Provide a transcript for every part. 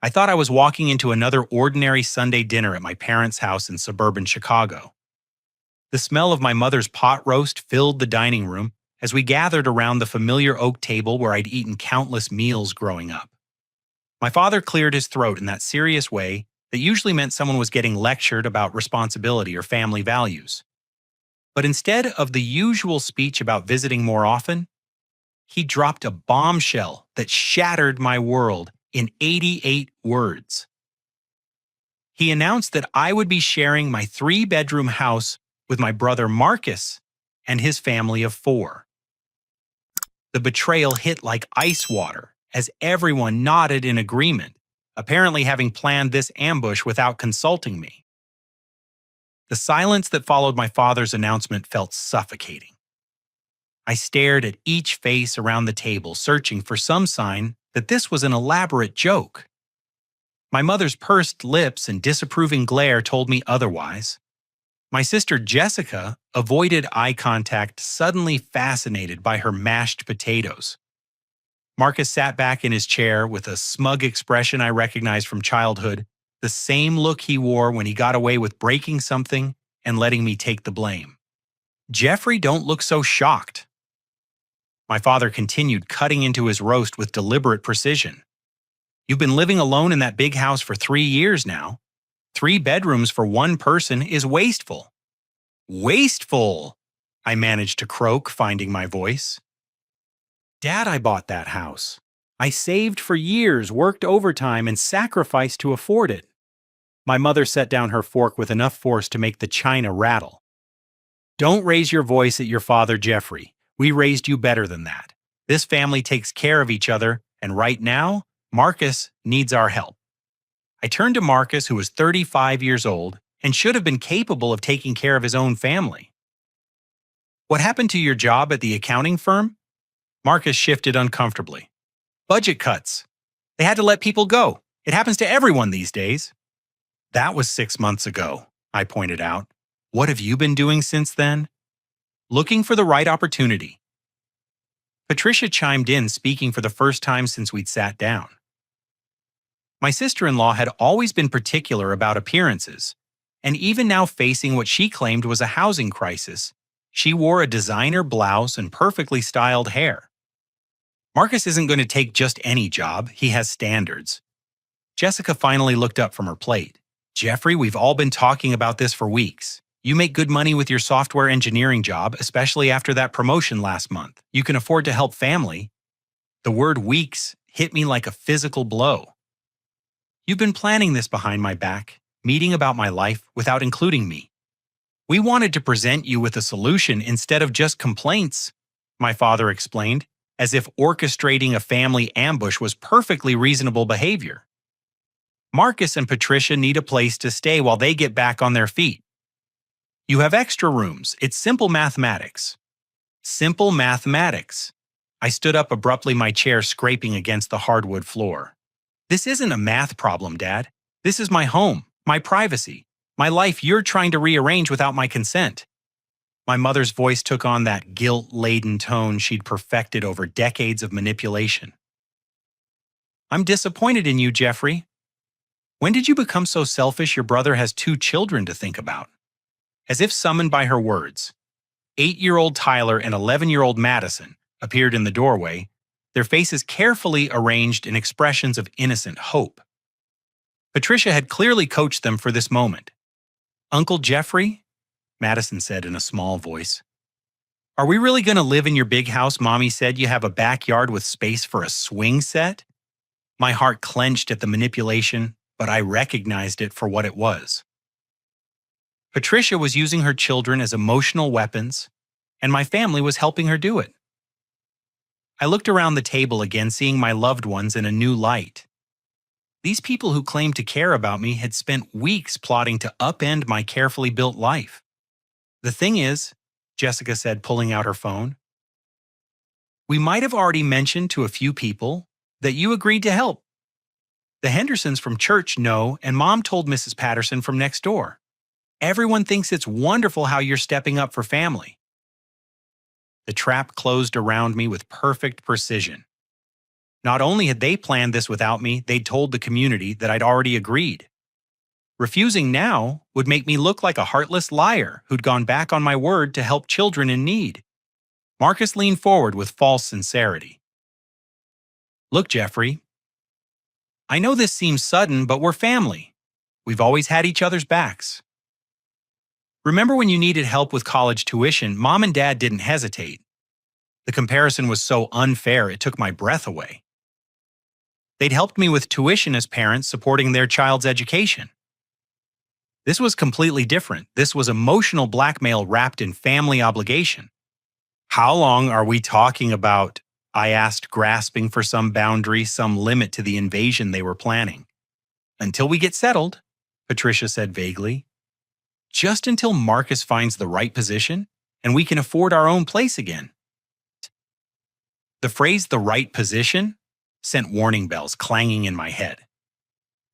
I thought I was walking into another ordinary Sunday dinner at my parents' house in suburban Chicago. The smell of my mother's pot roast filled the dining room as we gathered around the familiar oak table where I'd eaten countless meals growing up. My father cleared his throat in that serious way that usually meant someone was getting lectured about responsibility or family values. But instead of the usual speech about visiting more often, he dropped a bombshell that shattered my world in 88 words. He announced that I would be sharing my 3-bedroom house with my brother Marcus and his family of 4. The betrayal hit like ice water as everyone nodded in agreement, apparently having planned this ambush without consulting me. The silence that followed my father's announcement felt suffocating. I stared at each face around the table, searching for some sign that this was an elaborate joke. My mother's pursed lips and disapproving glare told me otherwise. My sister Jessica avoided eye contact, suddenly fascinated by her mashed potatoes. Marcus sat back in his chair with a smug expression I recognized from childhood, the same look he wore when he got away with breaking something and letting me take the blame. Jeffrey, don't look so shocked. My father continued, cutting into his roast with deliberate precision. You've been living alone in that big house for 3 years now. 3 bedrooms for one person is wasteful. Wasteful, I managed to croak, finding my voice. Dad, I bought that house. I saved for years, worked overtime, and sacrificed to afford it. My mother set down her fork with enough force to make the china rattle. Don't raise your voice at your father, Jeffrey. We raised you better than that. This family takes care of each other, and right now, Marcus needs our help. I turned to Marcus, who was 35 years old and should have been capable of taking care of his own family. What happened to your job at the accounting firm? Marcus shifted uncomfortably. Budget cuts. They had to let people go. It happens to everyone these days. That was 6 months ago, I pointed out. What have you been doing since then? Looking for the right opportunity. Patricia chimed in, speaking for the first time since we'd sat down. My sister-in-law had always been particular about appearances, and even now facing what she claimed was a housing crisis, she wore a designer blouse and perfectly styled hair. Marcus isn't going to take just any job, he has standards. Jessica finally looked up from her plate. Jeffrey, we've all been talking about this for weeks. You make good money with your software engineering job, especially after that promotion last month. You can afford to help family. The word weeks hit me like a physical blow. You've been planning this behind my back, meeting about my life without including me. We wanted to present you with a solution instead of just complaints, my father explained, as if orchestrating a family ambush was perfectly reasonable behavior. Marcus and Patricia need a place to stay while they get back on their feet. You have extra rooms. It's simple mathematics. Simple mathematics. I stood up abruptly, my chair scraping against the hardwood floor. This isn't a math problem, Dad. This is my home, my privacy, my life you're trying to rearrange without my consent. My mother's voice took on that guilt-laden tone she'd perfected over decades of manipulation. I'm disappointed in you, Jeffrey. When did you become so selfish your brother has 2 children to think about? As if summoned by her words, 8-year-old Tyler and 11-year-old Madison appeared in the doorway, their faces carefully arranged in expressions of innocent hope. Patricia had clearly coached them for this moment. Uncle Jeffrey, Madison said in a small voice, are we really going to live in your big house? Mommy said you have a backyard with space for a swing set? My heart clenched at the manipulation, but I recognized it for what it was. Patricia was using her children as emotional weapons, and my family was helping her do it. I looked around the table again, seeing my loved ones in a new light. These people who claimed to care about me had spent weeks plotting to upend my carefully built life. The thing is, Jessica said, pulling out her phone, we might have already mentioned to a few people that you agreed to help. The Hendersons from church know, and Mom told Mrs. Patterson from next door. Everyone thinks it's wonderful how you're stepping up for family. The trap closed around me with perfect precision. Not only had they planned this without me, they'd told the community that I'd already agreed. Refusing now would make me look like a heartless liar who'd gone back on my word to help children in need. Marcus leaned forward with false sincerity. Look, Jeffrey, I know this seems sudden, but we're family. We've always had each other's backs. Remember when you needed help with college tuition, Mom and Dad didn't hesitate. The comparison was so unfair it took my breath away. They'd helped me with tuition as parents supporting their child's education. This was completely different. This was emotional blackmail wrapped in family obligation. How long are we talking about? I asked, grasping for some boundary, some limit to the invasion they were planning. Until we get settled, Patricia said vaguely. Just until Marcus finds the right position and we can afford our own place again. The phrase "the right position" sent warning bells clanging in my head.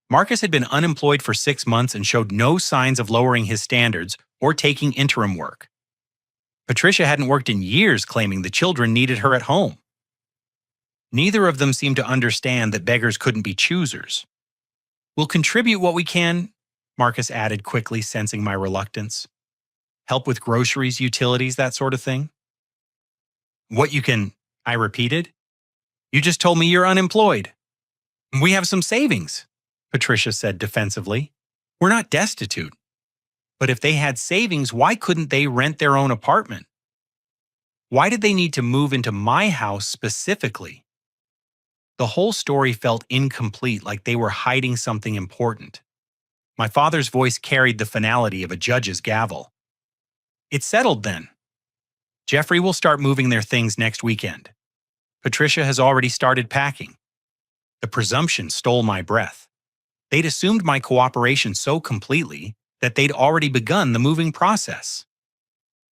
Marcus had been unemployed for 6 months and showed no signs of lowering his standards or taking interim work. Patricia hadn't worked in years, claiming the children needed her at home. Neither of them seemed to understand that beggars couldn't be choosers. We'll contribute what we can, Marcus added quickly, sensing my reluctance. Help with groceries, utilities, that sort of thing. What you can, I repeated. You just told me you're unemployed. We have some savings, Patricia said defensively. We're not destitute. But if they had savings, why couldn't they rent their own apartment? Why did they need to move into my house specifically? The whole story felt incomplete, like they were hiding something important. My father's voice carried the finality of a judge's gavel. It's settled then. Jeffrey will start moving their things next weekend. Patricia has already started packing. The presumption stole my breath. They'd assumed my cooperation so completely that they'd already begun the moving process.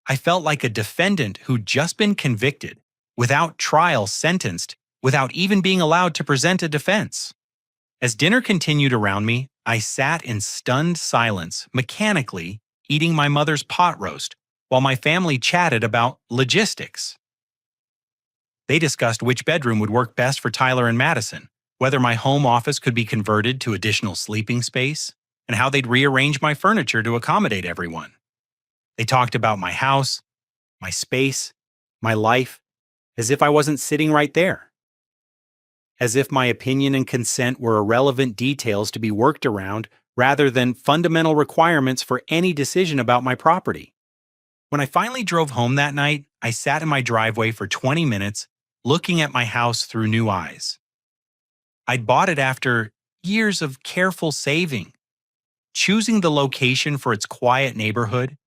I felt like a defendant who'd just been convicted, without trial sentenced, without even being allowed to present a defense. As dinner continued around me, I sat in stunned silence, mechanically eating my mother's pot roast, while my family chatted about logistics. They discussed which bedroom would work best for Tyler and Madison, whether my home office could be converted to additional sleeping space, and how they'd rearrange my furniture to accommodate everyone. They talked about my house, my space, my life, as if I wasn't sitting right there. As if my opinion and consent were irrelevant details to be worked around rather than fundamental requirements for any decision about my property. When I finally drove home that night, I sat in my driveway for 20 minutes, looking at my house through new eyes. I'd bought it after years of careful saving, choosing the location for its quiet neighborhood,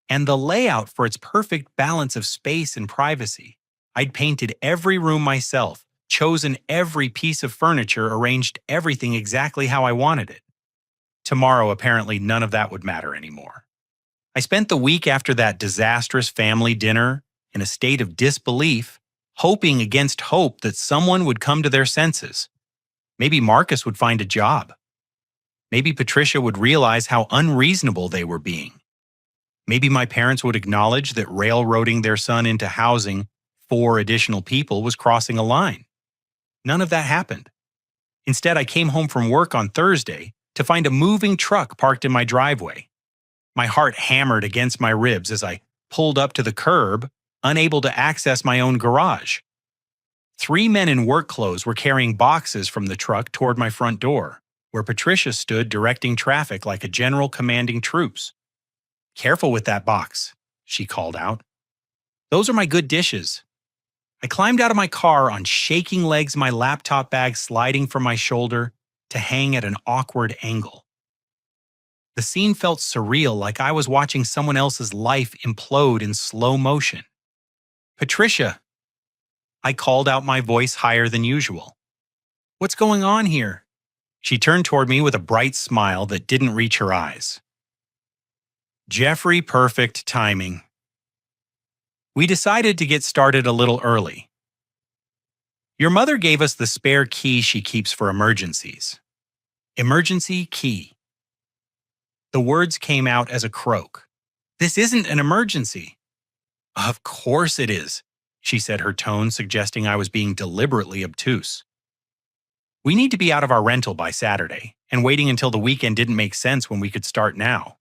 and the layout for its perfect balance of space and privacy. I'd painted every room myself, chosen every piece of furniture, arranged everything exactly how I wanted it. Tomorrow, apparently, none of that would matter anymore. I spent the week after that disastrous family dinner in a state of disbelief, hoping against hope that someone would come to their senses. Maybe Marcus would find a job. Maybe Patricia would realize how unreasonable they were being. Maybe my parents would acknowledge that railroading their son into housing 4 additional people was crossing a line. None of that happened. Instead, I came home from work on Thursday to find a moving truck parked in my driveway. My heart hammered against my ribs as I pulled up to the curb, unable to access my own garage. 3 men in work clothes were carrying boxes from the truck toward my front door, where Patricia stood directing traffic like a general commanding troops. "Careful with that box," she called out. "Those are my good dishes." I climbed out of my car on shaking legs, my laptop bag sliding from my shoulder to hang at an awkward angle. The scene felt surreal, like I was watching someone else's life implode in slow motion. "Patricia," I called out, my voice higher than usual. "What's going on here?" She turned toward me with a bright smile that didn't reach her eyes. Jeffrey, perfect timing. We decided to get started a little early. Your mother gave us the spare key she keeps for emergencies. Emergency key. The words came out as a croak. "This isn't an emergency." "Of course it is," she said, her tone suggesting I was being deliberately obtuse. We need to be out of our rental by Saturday, and waiting until the weekend didn't make sense when we could start now.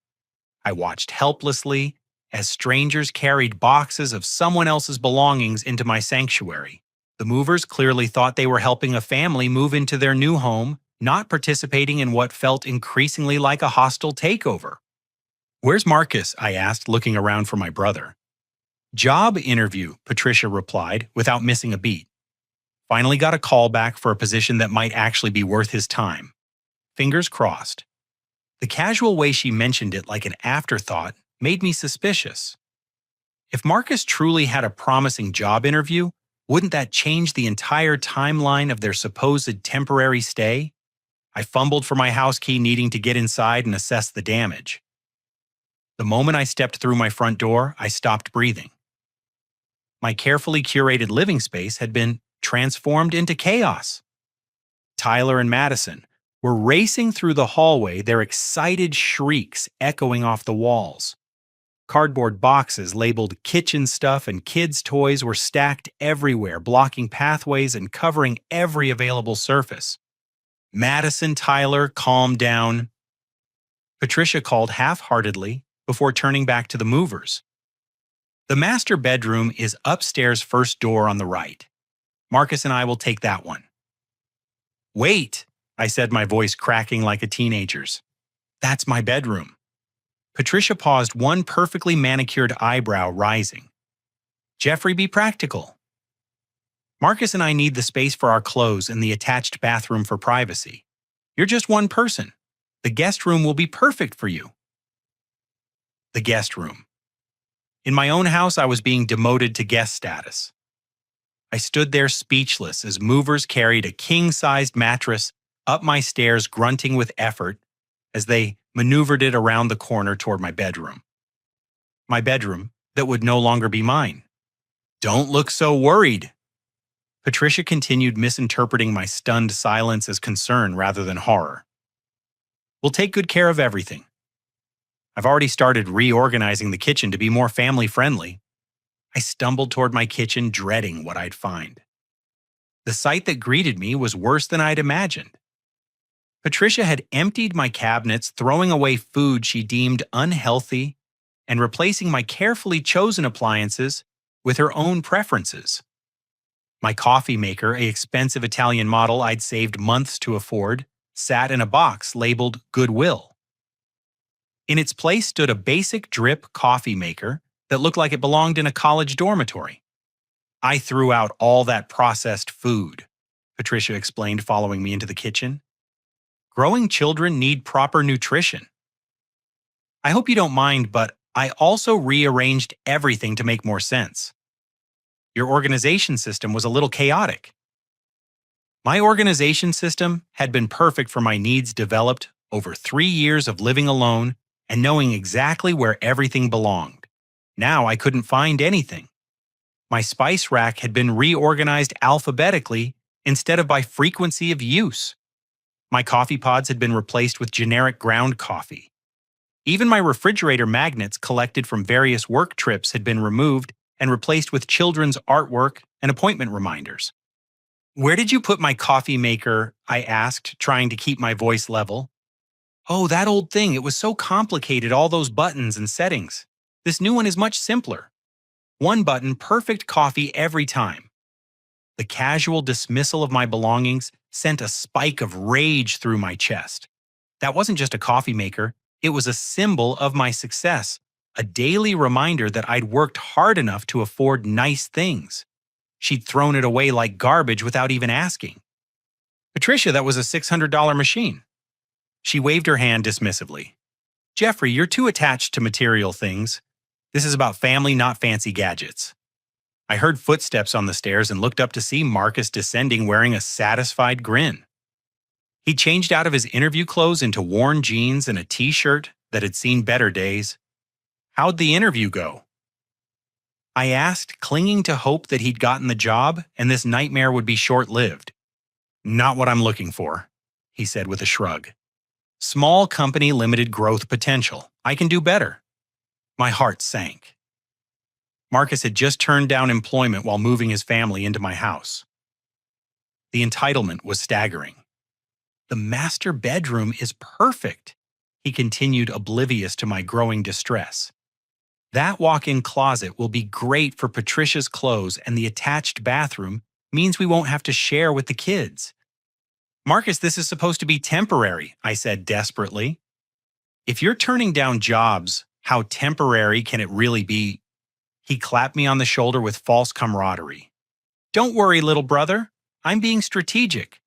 I watched helplessly as strangers carried boxes of someone else's belongings into my sanctuary. The movers clearly thought they were helping a family move into their new home, not participating in what felt increasingly like a hostile takeover. "Where's Marcus?" I asked, looking around for my brother. "Job interview," Patricia replied, without missing a beat. "Finally got a call back for a position that might actually be worth his time. Fingers crossed." The casual way she mentioned it like an afterthought made me suspicious. If Marcus truly had a promising job interview, wouldn't that change the entire timeline of their supposed temporary stay? I fumbled for my house key, needing to get inside and assess the damage. The moment I stepped through my front door, I stopped breathing. My carefully curated living space had been transformed into chaos. Tyler and Madison were racing through the hallway, their excited shrieks echoing off the walls. Cardboard boxes labeled kitchen stuff and kids' toys were stacked everywhere, blocking pathways and covering every available surface. "Madison, Tyler, calm down," Patricia called half-heartedly before turning back to the movers. "The master bedroom is upstairs, first door on the right. Marcus and I will take that one." "Wait," I said, my voice cracking like a teenager's. "That's my bedroom." Patricia paused, one perfectly manicured eyebrow rising. "Jeffrey, be practical. Marcus and I need the space for our clothes and the attached bathroom for privacy. You're just one person. The guest room will be perfect for you." The guest room. In my own house, I was being demoted to guest status. I stood there speechless as movers carried a king-sized mattress up my stairs, grunting with effort as they maneuvered it around the corner toward my bedroom. My bedroom that would no longer be mine. "Don't look so worried." Patricia continued, misinterpreting my stunned silence as concern rather than horror. "We'll take good care of everything. I've already started reorganizing the kitchen to be more family-friendly." I stumbled toward my kitchen, dreading what I'd find. The sight that greeted me was worse than I'd imagined. Patricia had emptied my cabinets, throwing away food she deemed unhealthy and replacing my carefully chosen appliances with her own preferences. My coffee maker, an expensive Italian model I'd saved months to afford, sat in a box labeled Goodwill. In its place stood a basic drip coffee maker that looked like it belonged in a college dormitory. "I threw out all that processed food," Patricia explained, following me into the kitchen. "Growing children need proper nutrition. I hope you don't mind, but I also rearranged everything to make more sense. Your organization system was a little chaotic." My organization system had been perfect for my needs, developed over 3 years of living alone and knowing exactly where everything belonged. Now I couldn't find anything. My spice rack had been reorganized alphabetically instead of by frequency of use. My coffee pods had been replaced with generic ground coffee. Even my refrigerator magnets collected from various work trips had been removed and replaced with children's artwork and appointment reminders. "Where did you put my coffee maker?" I asked, trying to keep my voice level. "Oh, that old thing. It was so complicated, all those buttons and settings. This new one is much simpler. One button, perfect coffee every time." The casual dismissal of my belongings sent a spike of rage through my chest. That wasn't just a coffee maker, it was a symbol of my success, a daily reminder that I'd worked hard enough to afford nice things. She'd thrown it away like garbage without even asking. "Patricia, that was a $600 machine." She waved her hand dismissively. "Jeffrey, you're too attached to material things. This is about family, not fancy gadgets." I heard footsteps on the stairs and looked up to see Marcus descending, wearing a satisfied grin. He changed out of his interview clothes into worn jeans and a t-shirt that had seen better days. "How'd the interview go?" I asked, clinging to hope that he'd gotten the job and this nightmare would be short-lived. "Not what I'm looking for," he said with a shrug. "Small company, limited growth potential. I can do better." My heart sank. Marcus had just turned down employment while moving his family into my house. The entitlement was staggering. The master bedroom is perfect, he continued, oblivious to my growing distress. That walk-in closet will be great for Patricia's clothes, and the attached bathroom means we won't have to share with the kids. Marcus, this is supposed to be temporary, I said desperately. If you're turning down jobs, how temporary can it really be? He clapped me on the shoulder with false camaraderie. Don't worry, little brother. I'm being strategic.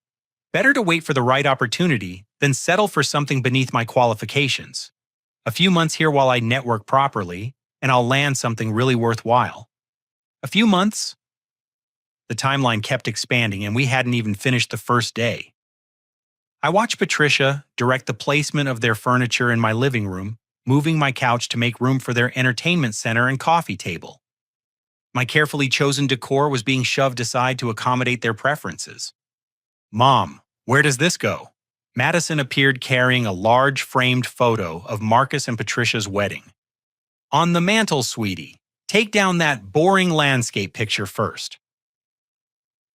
Better to wait for the right opportunity than settle for something beneath my qualifications. A few months here while I network properly, and I'll land something really worthwhile. A few months? The timeline kept expanding, and we hadn't even finished the first day. I watched Patricia direct the placement of their furniture in my living room, moving my couch to make room for their entertainment center and coffee table. My carefully chosen decor was being shoved aside to accommodate their preferences. Mom, where does this go? Madison appeared carrying a large framed photo of Marcus and Patricia's wedding. On the mantel, sweetie. Take down that boring landscape picture first.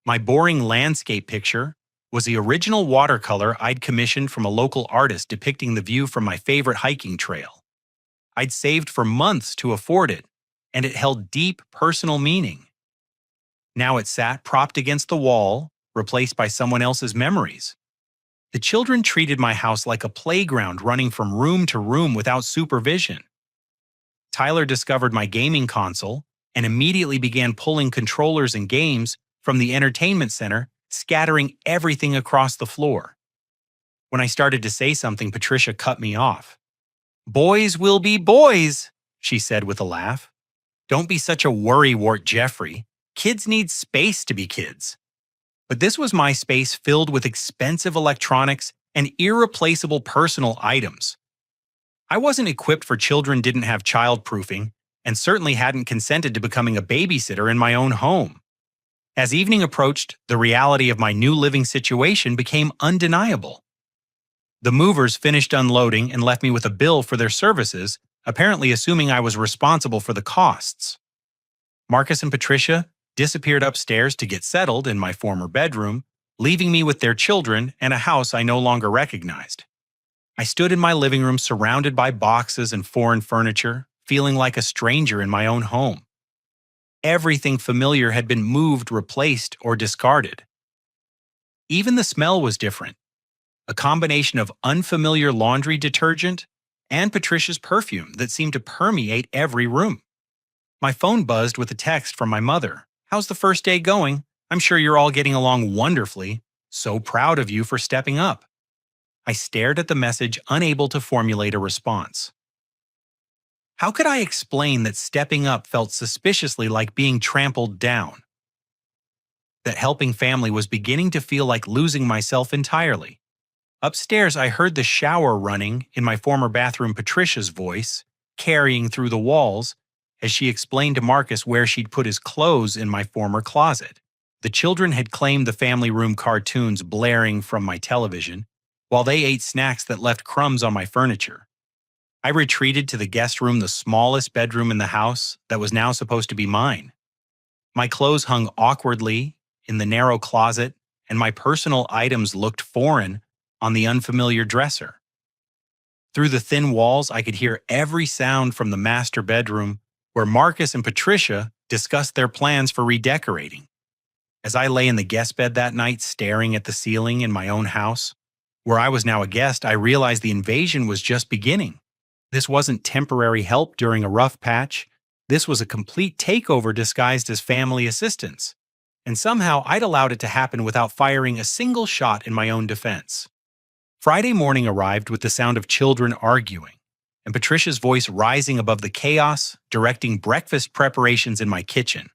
My boring landscape picture was the original watercolor I'd commissioned from a local artist depicting the view from my favorite hiking trail. I'd saved for months to afford it, and it held deep personal meaning. Now it sat propped against the wall, replaced by someone else's memories. The children treated my house like a playground, running from room to room without supervision. Tyler discovered my gaming console and immediately began pulling controllers and games from the entertainment center, scattering everything across the floor. When I started to say something, Patricia cut me off. Boys will be boys, she said with a laugh. Don't be such a worrywart, Jeffrey. Kids need space to be kids. But this was my space filled with expensive electronics and irreplaceable personal items. I wasn't equipped for children, didn't have childproofing, and certainly hadn't consented to becoming a babysitter in my own home. As evening approached, the reality of my new living situation became undeniable. The movers finished unloading and left me with a bill for their services, apparently assuming I was responsible for the costs. Marcus and Patricia disappeared upstairs to get settled in my former bedroom, leaving me with their children and a house I no longer recognized. I stood in my living room surrounded by boxes and foreign furniture, feeling like a stranger in my own home. Everything familiar had been moved, replaced, or discarded. Even the smell was different, a combination of unfamiliar laundry detergent and Patricia's perfume that seemed to permeate every room. My phone buzzed with a text from my mother. How's the first day going? I'm sure you're all getting along wonderfully. So proud of you for stepping up. I stared at the message, unable to formulate a response. How could I explain that stepping up felt suspiciously like being trampled down? That helping family was beginning to feel like losing myself entirely. Upstairs, I heard the shower running in my former bathroom, Patricia's voice, carrying through the walls, as she explained to Marcus where she'd put his clothes in my former closet. The children had claimed the family room cartoons blaring from my television, while they ate snacks that left crumbs on my furniture. I retreated to the guest room, the smallest bedroom in the house that was now supposed to be mine. My clothes hung awkwardly in the narrow closet, and my personal items looked foreign on the unfamiliar dresser. Through the thin walls, I could hear every sound from the master bedroom, where Marcus and Patricia discussed their plans for redecorating. As I lay in the guest bed that night, staring at the ceiling in my own house, where I was now a guest, I realized the invasion was just beginning. This wasn't temporary help during a rough patch. This was a complete takeover disguised as family assistance. And somehow I'd allowed it to happen without firing a single shot in my own defense. Friday morning arrived with the sound of children arguing, and Patricia's voice rising above the chaos, directing breakfast preparations in my kitchen.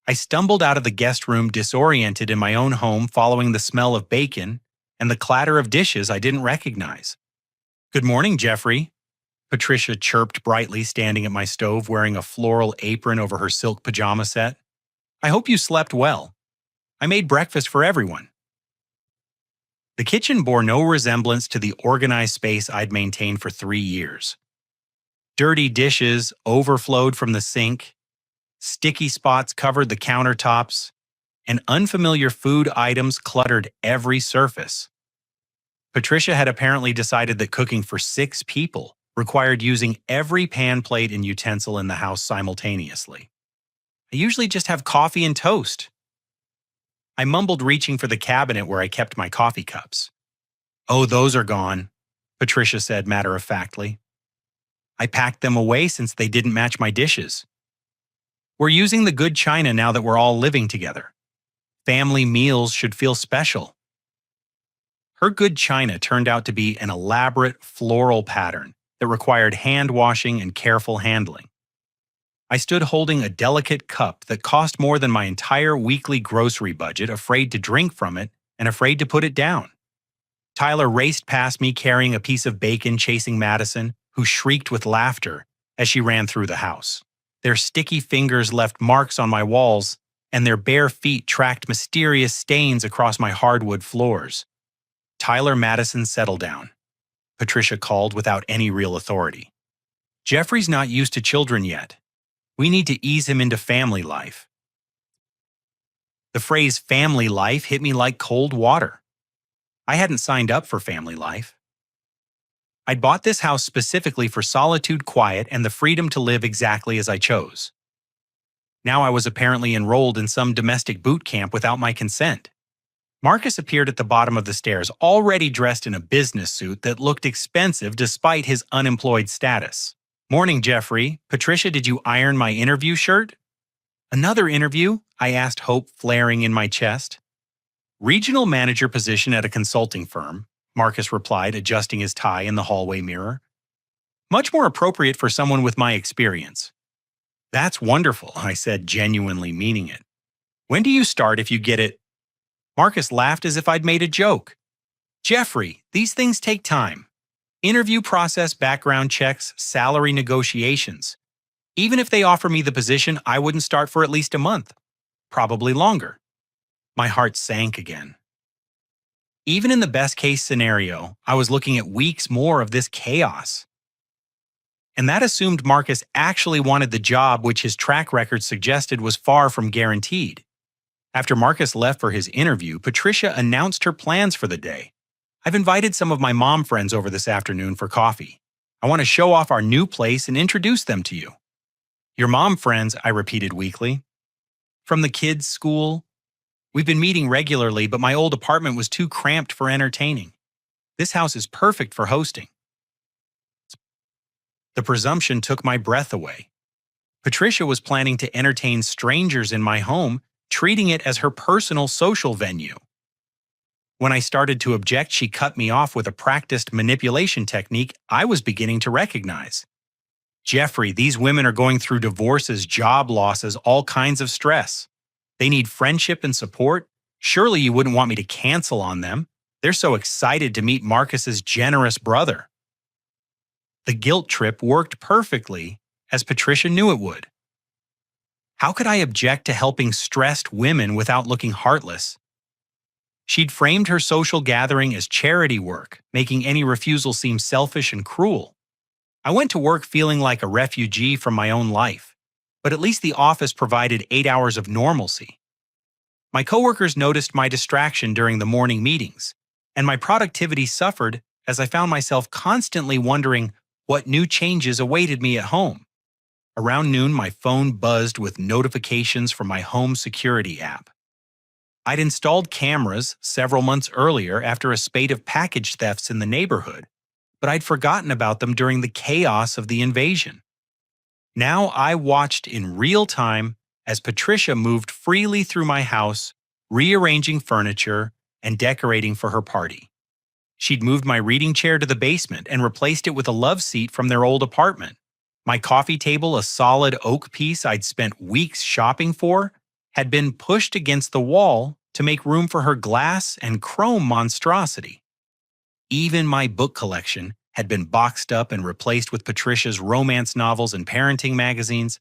I stumbled out of the guest room disoriented in my own home, following the smell of bacon and the clatter of dishes I didn't recognize. Good morning, Jeffrey. Patricia chirped brightly, standing at my stove wearing a floral apron over her silk pajama set. I hope you slept well. I made breakfast for everyone. The kitchen bore no resemblance to the organized space I'd maintained for 3 years. Dirty dishes overflowed from the sink, sticky spots covered the countertops, and unfamiliar food items cluttered every surface. Patricia had apparently decided that cooking for 6 people required using every pan, plate, and utensil in the house simultaneously. I usually just have coffee and toast. I mumbled, reaching for the cabinet where I kept my coffee cups. Oh, those are gone, Patricia said matter-of-factly. I packed them away since they didn't match my dishes. We're using the good china now that we're all living together. Family meals should feel special. Her good china turned out to be an elaborate floral pattern that required hand washing and careful handling. I stood holding a delicate cup that cost more than my entire weekly grocery budget, afraid to drink from it and afraid to put it down. Tyler raced past me carrying a piece of bacon, chasing Madison, who shrieked with laughter as she ran through the house. Their sticky fingers left marks on my walls, and their bare feet tracked mysterious stains across my hardwood floors. Tyler, Madison, settle down, Patricia called without any real authority. Jeffrey's not used to children yet. We need to ease him into family life. The phrase family life hit me like cold water. I hadn't signed up for family life. I'd bought this house specifically for solitude, quiet, and the freedom to live exactly as I chose. Now I was apparently enrolled in some domestic boot camp without my consent. Marcus appeared at the bottom of the stairs, already dressed in a business suit that looked expensive despite his unemployed status. Morning, Jeffrey. Patricia, did you iron my interview shirt? Another interview? I asked, hope flaring in my chest. Regional manager position at a consulting firm, Marcus replied, adjusting his tie in the hallway mirror. Much more appropriate for someone with my experience. That's wonderful, I said, genuinely meaning it. When do you start if you get it? Marcus laughed as if I'd made a joke. Jeffrey, these things take time. Interview process, background checks, salary negotiations. Even if they offer me the position, I wouldn't start for at least a month. Probably longer. My heart sank again. Even in the best-case scenario, I was looking at weeks more of this chaos. And that assumed Marcus actually wanted the job, which his track record suggested was far from guaranteed. After Marcus left for his interview, Patricia announced her plans for the day. I've invited some of my mom friends over this afternoon for coffee. I want to show off our new place and introduce them to you. Your mom friends, I repeated weakly. From the kids' school? We've been meeting regularly, but my old apartment was too cramped for entertaining. This house is perfect for hosting. The presumption took my breath away. Patricia was planning to entertain strangers in my home, treating it as her personal social venue. When I started to object, she cut me off with a practiced manipulation technique I was beginning to recognize. Jeffrey, these women are going through divorces, job losses, all kinds of stress. They need friendship and support. Surely you wouldn't want me to cancel on them. They're so excited to meet Marcus's generous brother. The guilt trip worked perfectly, as Patricia knew it would. How could I object to helping stressed women without looking heartless? She'd framed her social gathering as charity work, making any refusal seem selfish and cruel. I went to work feeling like a refugee from my own life, but at least the office provided 8 hours of normalcy. My coworkers noticed my distraction during the morning meetings, and my productivity suffered as I found myself constantly wondering what new changes awaited me at home. Around noon, my phone buzzed with notifications from my home security app. I'd installed cameras several months earlier after a spate of package thefts in the neighborhood, but I'd forgotten about them during the chaos of the invasion. Now I watched in real time as Patricia moved freely through my house, rearranging furniture and decorating for her party. She'd moved my reading chair to the basement and replaced it with a love seat from their old apartment. My coffee table, a solid oak piece I'd spent weeks shopping for, had been pushed against the wall to make room for her glass and chrome monstrosity. Even my book collection had been boxed up and replaced with Patricia's romance novels and parenting magazines.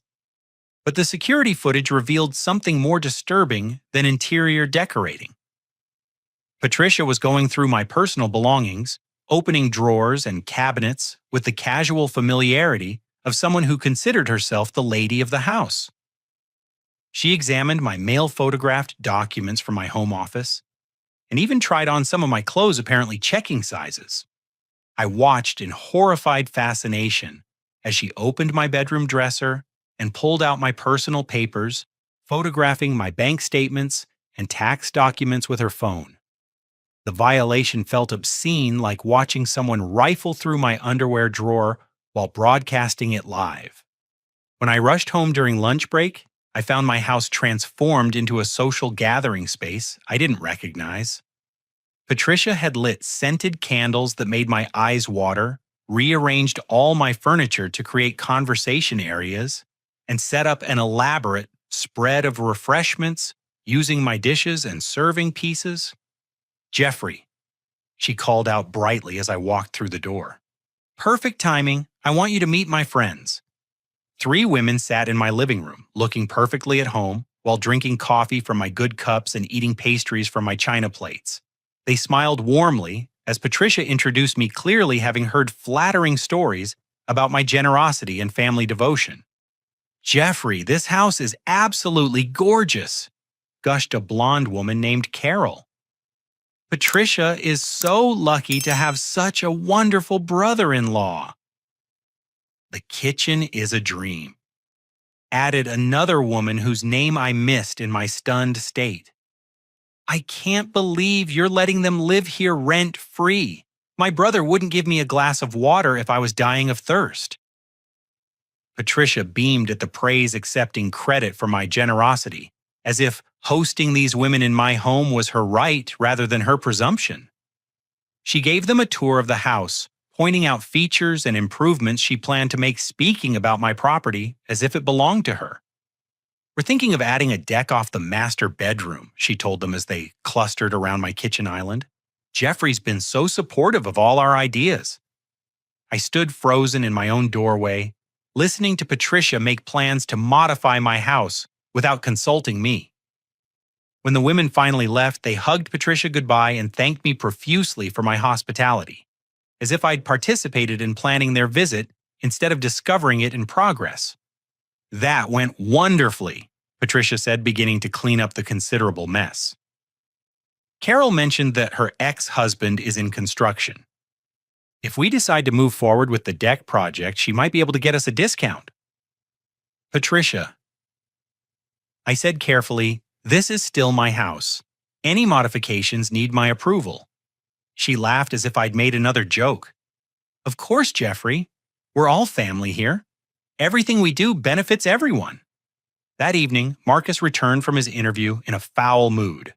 But the security footage revealed something more disturbing than interior decorating. Patricia was going through my personal belongings, opening drawers and cabinets with the casual familiarity of someone who considered herself the lady of the house. She examined my mail-photographed documents from my home office, and even tried on some of my clothes, apparently checking sizes. I watched in horrified fascination as she opened my bedroom dresser and pulled out my personal papers, photographing my bank statements and tax documents with her phone. The violation felt obscene, like watching someone rifle through my underwear drawer while broadcasting it live. When I rushed home during lunch break, I found my house transformed into a social gathering space I didn't recognize. Patricia had lit scented candles that made my eyes water, rearranged all my furniture to create conversation areas, and set up an elaborate spread of refreshments using my dishes and serving pieces. "Jeffrey," she called out brightly as I walked through the door. "Perfect timing. I want you to meet my friends." 3 women sat in my living room, looking perfectly at home, while drinking coffee from my good cups and eating pastries from my china plates. They smiled warmly as Patricia introduced me, clearly having heard flattering stories about my generosity and family devotion. "Jeffrey, this house is absolutely gorgeous," gushed a blonde woman named Carol. "Patricia is so lucky to have such a wonderful brother-in-law." "The kitchen is a dream," added another woman whose name I missed in my stunned state. "I can't believe you're letting them live here rent-free. My brother wouldn't give me a glass of water if I was dying of thirst." Patricia beamed at the praise, accepting credit for my generosity, as if hosting these women in my home was her right rather than her presumption. She gave them a tour of the house, pointing out features and improvements she planned to make, speaking about my property as if it belonged to her. "We're thinking of adding a deck off the master bedroom," she told them as they clustered around my kitchen island. "Jeffrey's been so supportive of all our ideas." I stood frozen in my own doorway, listening to Patricia make plans to modify my house without consulting me. When the women finally left, they hugged Patricia goodbye and thanked me profusely for my hospitality, as if I'd participated in planning their visit instead of discovering it in progress. "That went wonderfully," Patricia said, beginning to clean up the considerable mess. Carol mentioned that her ex-husband is in construction. "If we decide to move forward with the deck project, she might be able to get us a discount." "Patricia," I said carefully, "this is still my house. Any modifications need my approval." She laughed as if I'd made another joke. "Of course, Jeffrey. We're all family here. Everything we do benefits everyone." That evening, Marcus returned from his interview in a foul mood.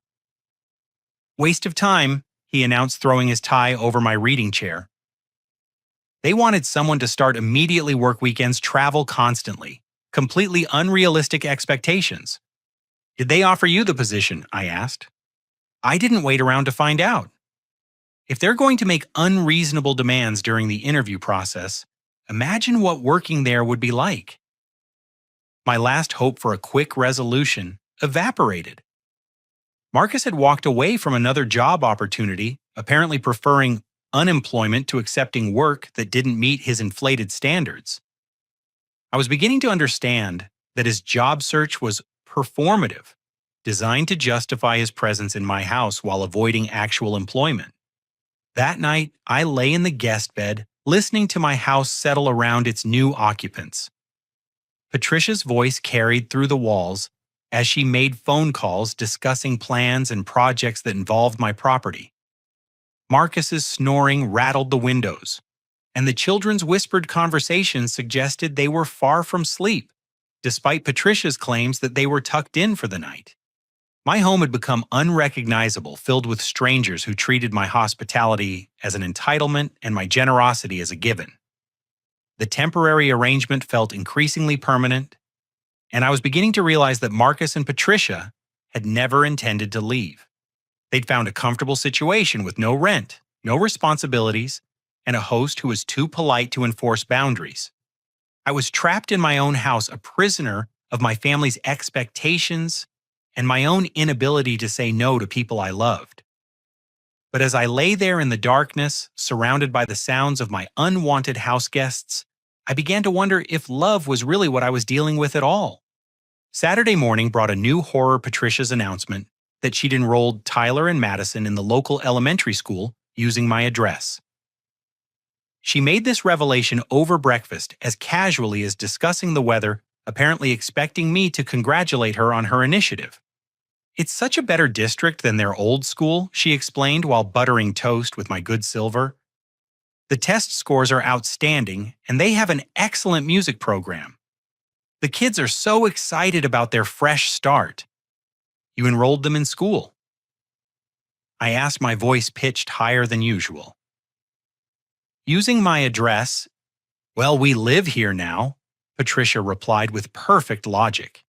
"Waste of time," he announced, throwing his tie over my reading chair. They wanted someone to start immediately, work weekends, travel constantly. Completely unrealistic expectations. "Did they offer you the position?" I asked. "I didn't wait around to find out." If they're going to make unreasonable demands during the interview process, imagine what working there would be like. My last hope for a quick resolution evaporated. Marcus had walked away from another job opportunity, apparently preferring unemployment to accepting work that didn't meet his inflated standards. I was beginning to understand that his job search was performative, designed to justify his presence in my house while avoiding actual employment. That night, I lay in the guest bed, listening to my house settle around its new occupants. Patricia's voice carried through the walls as she made phone calls discussing plans and projects that involved my property. Marcus's snoring rattled the windows, and the children's whispered conversations suggested they were far from sleep, despite Patricia's claims that they were tucked in for the night. My home had become unrecognizable, filled with strangers who treated my hospitality as an entitlement and my generosity as a given. The temporary arrangement felt increasingly permanent, and I was beginning to realize that Marcus and Patricia had never intended to leave. They'd found a comfortable situation with no rent, no responsibilities, and a host who was too polite to enforce boundaries. I was trapped in my own house, a prisoner of my family's expectations and my own inability to say no to people I loved. But as I lay there in the darkness, surrounded by the sounds of my unwanted house guests, I began to wonder if love was really what I was dealing with at all. Saturday morning brought a new horror: Patricia's announcement that she'd enrolled Tyler and Madison in the local elementary school using my address. She made this revelation over breakfast as casually as discussing the weather, apparently expecting me to congratulate her on her initiative. "It's such a better district than their old school," she explained while buttering toast with my good silver. "The test scores are outstanding, and they have an excellent music program. The kids are so excited about their fresh start. You enrolled them in school?" I asked, my voice pitched higher than usual. "Using my address, well, we live here now," Patricia replied with perfect logic.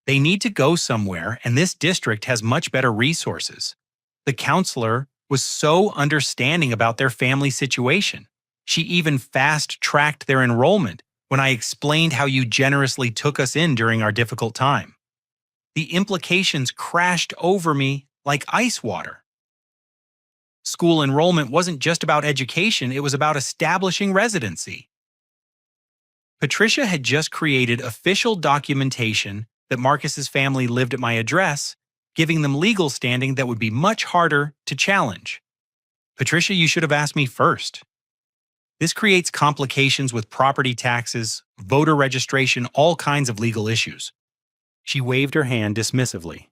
"They need to go somewhere, and this district has much better resources. The counselor was so understanding about their family situation. She even fast-tracked their enrollment when I explained how you generously took us in during our difficult time. The implications crashed over me like ice water. School enrollment wasn't just about education, it was about establishing residency." Patricia had just created official documentation that Marcus's family lived at my address, giving them legal standing that would be much harder to challenge. "Patricia, you should have asked me first. This creates complications with property taxes, voter registration, all kinds of legal issues." She waved her hand dismissively.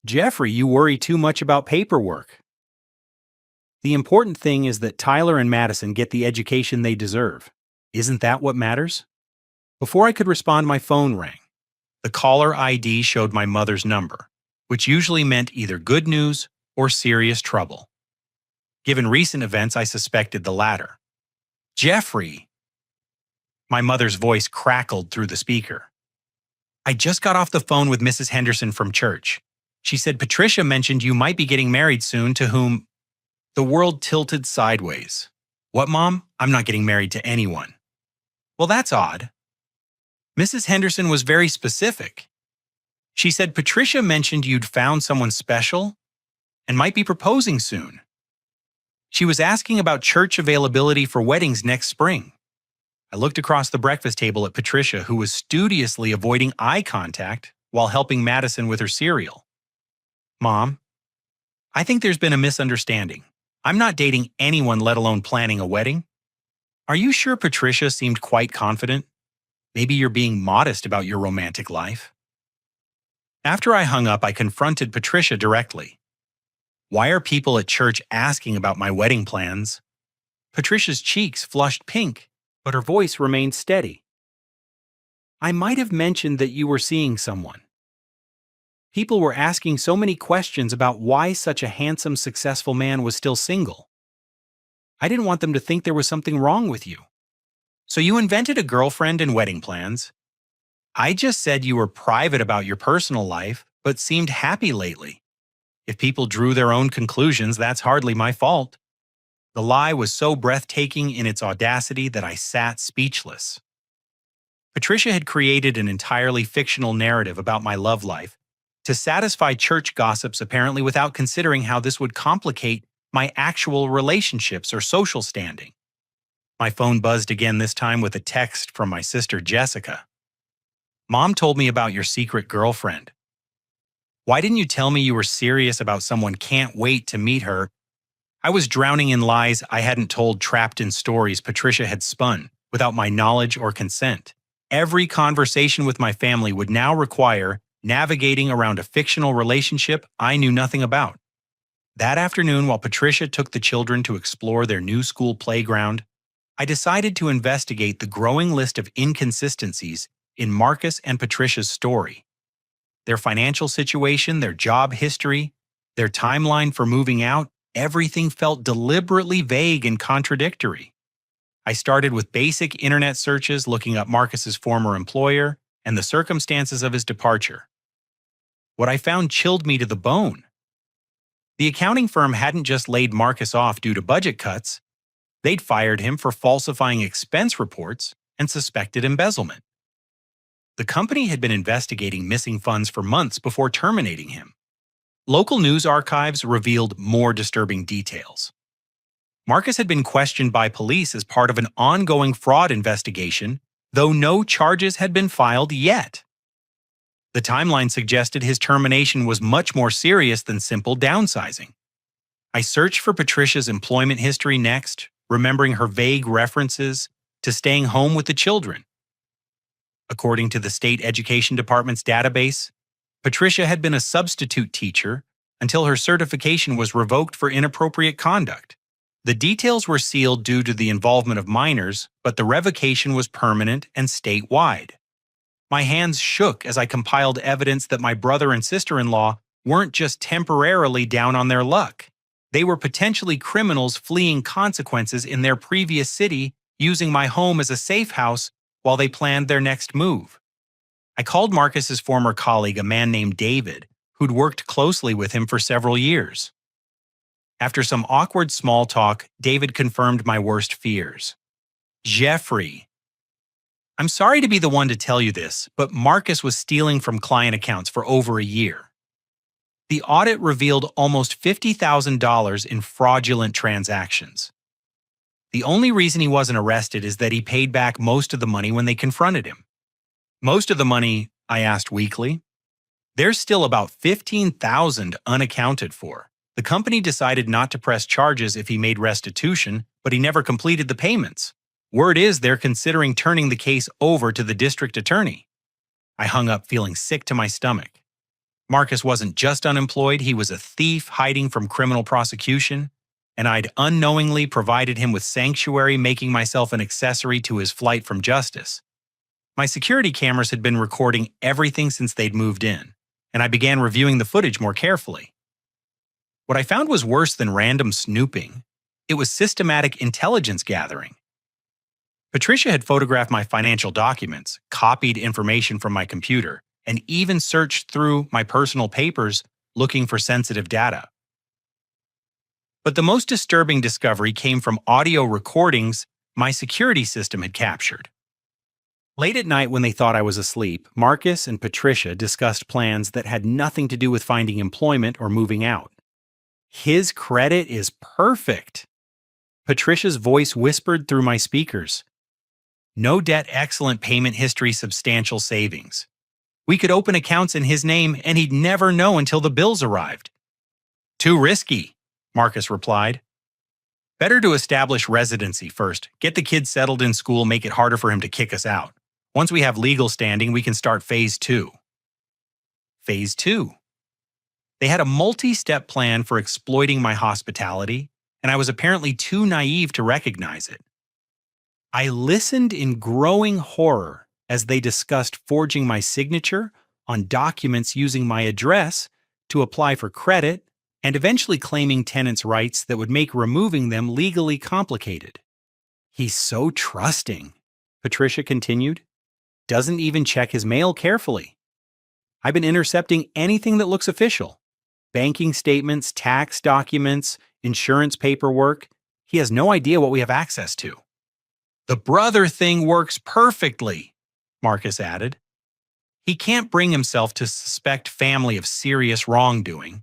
"Jeffrey, you worry too much about paperwork. The important thing is that Tyler and Madison get the education they deserve. Isn't that what matters?" Before I could respond, my phone rang. The caller ID showed my mother's number, which usually meant either good news or serious trouble. Given recent events, I suspected the latter. "Jeffrey!" My mother's voice crackled through the speaker. "I just got off the phone with Mrs. Henderson from church. She said Patricia mentioned you might be getting married soon to whom—" The world tilted sideways. "What, Mom? I'm not getting married to anyone." "Well, that's odd. Mrs. Henderson was very specific. She said Patricia mentioned you'd found someone special and might be proposing soon. She was asking about church availability for weddings next spring." I looked across the breakfast table at Patricia, who was studiously avoiding eye contact while helping Madison with her cereal. "Mom, I think there's been a misunderstanding. I'm not dating anyone, let alone planning a wedding." "Are you sure?" Patricia seemed quite confident. "Maybe you're being modest about your romantic life." After I hung up, I confronted Patricia directly. "Why are people at church asking about my wedding plans?" Patricia's cheeks flushed pink, but her voice remained steady. "I might have mentioned that you were seeing someone. People were asking so many questions about why such a handsome, successful man was still single. I didn't want them to think there was something wrong with you. So you invented a girlfriend and wedding plans. I just said you were private about your personal life, but seemed happy lately. If people drew their own conclusions, that's hardly my fault." The lie was so breathtaking in its audacity that I sat speechless. Patricia had created an entirely fictional narrative about my love life to satisfy church gossips, apparently without considering how this would complicate my actual relationships or social standing. My phone buzzed again, this time with a text from my sister Jessica. "Mom told me about your secret girlfriend. Why didn't you tell me you were serious about someone? Can't wait to meet her." I was drowning in lies I hadn't told, trapped in stories Patricia had spun without my knowledge or consent. Every conversation with my family would now require navigating around a fictional relationship I knew nothing about. That afternoon, while Patricia took the children to explore their new school playground, I decided to investigate the growing list of inconsistencies in Marcus and Patricia's story. Their financial situation, their job history, their timeline for moving out, everything felt deliberately vague and contradictory. I started with basic internet searches, looking up Marcus's former employer and the circumstances of his departure. What I found chilled me to the bone. The accounting firm hadn't just laid Marcus off due to budget cuts. They'd fired him for falsifying expense reports and suspected embezzlement. The company had been investigating missing funds for months before terminating him. Local news archives revealed more disturbing details. Marcus had been questioned by police as part of an ongoing fraud investigation, though no charges had been filed yet. The timeline suggested his termination was much more serious than simple downsizing. I searched for Patricia's employment history next, remembering her vague references to staying home with the children. According to the state education department's database, Patricia had been a substitute teacher until her certification was revoked for inappropriate conduct. The details were sealed due to the involvement of minors, but the revocation was permanent and statewide. My hands shook as I compiled evidence that my brother and sister-in-law weren't just temporarily down on their luck. They were potentially criminals fleeing consequences in their previous city, using my home as a safe house while they planned their next move. I called Marcus's former colleague, a man named David, who'd worked closely with him for several years. After some awkward small talk, David confirmed my worst fears. Jeffrey, I'm sorry to be the one to tell you this, but Marcus was stealing from client accounts for over a year. The audit revealed almost $50,000 in fraudulent transactions. The only reason he wasn't arrested is that he paid back most of the money when they confronted him. Most of the money, I asked weakly. There's still about $15,000 unaccounted for. The company decided not to press charges if he made restitution, but he never completed the payments. Word is they're considering turning the case over to the district attorney. I hung up feeling sick to my stomach. Marcus wasn't just unemployed, he was a thief hiding from criminal prosecution, and I'd unknowingly provided him with sanctuary, making myself an accessory to his flight from justice. My security cameras had been recording everything since they'd moved in, and I began reviewing the footage more carefully. What I found was worse than random snooping. It was systematic intelligence gathering. Patricia had photographed my financial documents, copied information from my computer, and even searched through my personal papers looking for sensitive data. But the most disturbing discovery came from audio recordings my security system had captured. Late at night when they thought I was asleep, Marcus and Patricia discussed plans that had nothing to do with finding employment or moving out. His credit is perfect. Patricia's voice whispered through my speakers. No debt, excellent payment history, substantial savings. We could open accounts in his name and he'd never know until the bills arrived. Too risky, Marcus replied. Better to establish residency first, get the kids settled in school, make it harder for him to kick us out. Once we have legal standing, we can start phase 2. Phase 2. They had a multi-step plan for exploiting my hospitality, and I was apparently too naive to recognize it. I listened in growing horror as they discussed forging my signature on documents using my address to apply for credit and eventually claiming tenants' rights that would make removing them legally complicated. He's so trusting, Patricia continued. Doesn't even check his mail carefully. I've been intercepting anything that looks official. Banking statements, tax documents, insurance paperwork. He has no idea what we have access to. The brother thing works perfectly, Marcus added. He can't bring himself to suspect family of serious wrongdoing.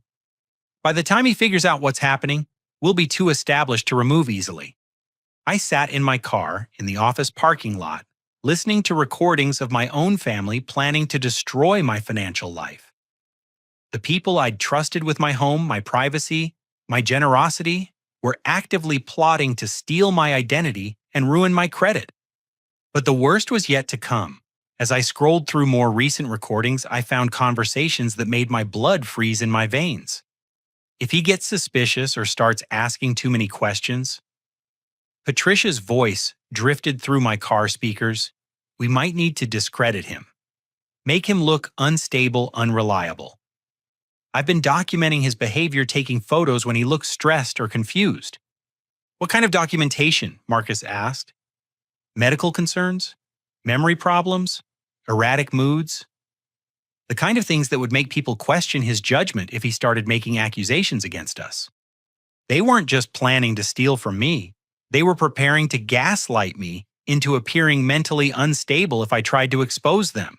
By the time he figures out what's happening, we'll be too established to remove easily. I sat in my car in the office parking lot, listening to recordings of my own family planning to destroy my financial life. The people I'd trusted with my home, my privacy, my generosity, were actively plotting to steal my identity and ruin my credit. But the worst was yet to come. As I scrolled through more recent recordings, I found conversations that made my blood freeze in my veins. If he gets suspicious or starts asking too many questions, Patricia's voice drifted through my car speakers. We might need to discredit him. Make him look unstable, unreliable. I've been documenting his behavior, taking photos when he looks stressed or confused. What kind of documentation? Marcus asked. Medical concerns? Memory problems? Erratic moods? The kind of things that would make people question his judgment if he started making accusations against us. They weren't just planning to steal from me. They were preparing to gaslight me into appearing mentally unstable if I tried to expose them.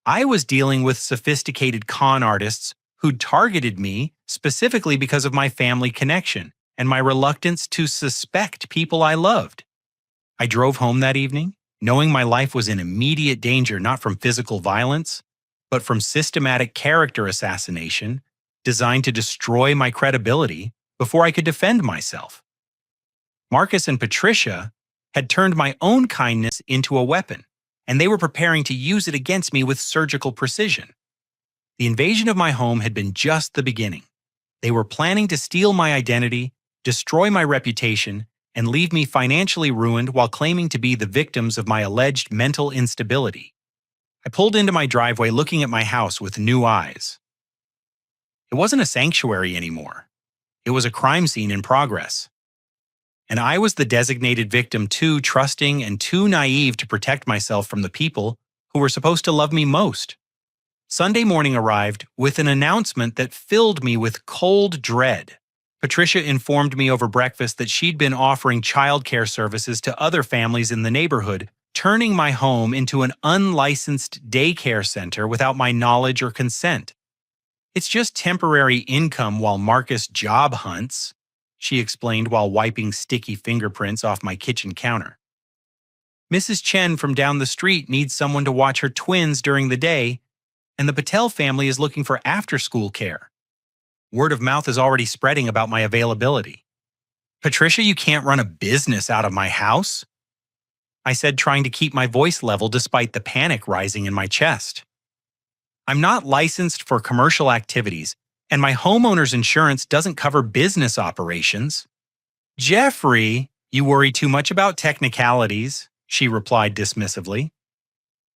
I was dealing with sophisticated con artists who'd targeted me specifically because of my family connection and my reluctance to suspect people I loved. I drove home that evening, knowing my life was in immediate danger not from physical violence, but from systematic character assassination designed to destroy my credibility before I could defend myself. Marcus and Patricia had turned my own kindness into a weapon, and they were preparing to use it against me with surgical precision. The invasion of my home had been just the beginning. They were planning to steal my identity, destroy my reputation, and leave me financially ruined while claiming to be the victims of my alleged mental instability. I pulled into my driveway looking at my house with new eyes. It wasn't a sanctuary anymore. It was a crime scene in progress. And I was the designated victim, too trusting and too naive to protect myself from the people who were supposed to love me most. Sunday morning arrived with an announcement that filled me with cold dread. Patricia informed me over breakfast that she'd been offering childcare services to other families in the neighborhood, turning my home into an unlicensed daycare center without my knowledge or consent. "It's just temporary income while Marcus job hunts," she explained while wiping sticky fingerprints off my kitchen counter. "Mrs. Chen from down the street needs someone to watch her twins during the day, and the Patel family is looking for after-school care. Word of mouth is already spreading about my availability." "Patricia, you can't run a business out of my house," I said, trying to keep my voice level despite the panic rising in my chest. "I'm not licensed for commercial activities, and my homeowner's insurance doesn't cover business operations." "Jeffrey, you worry too much about technicalities," she replied dismissively.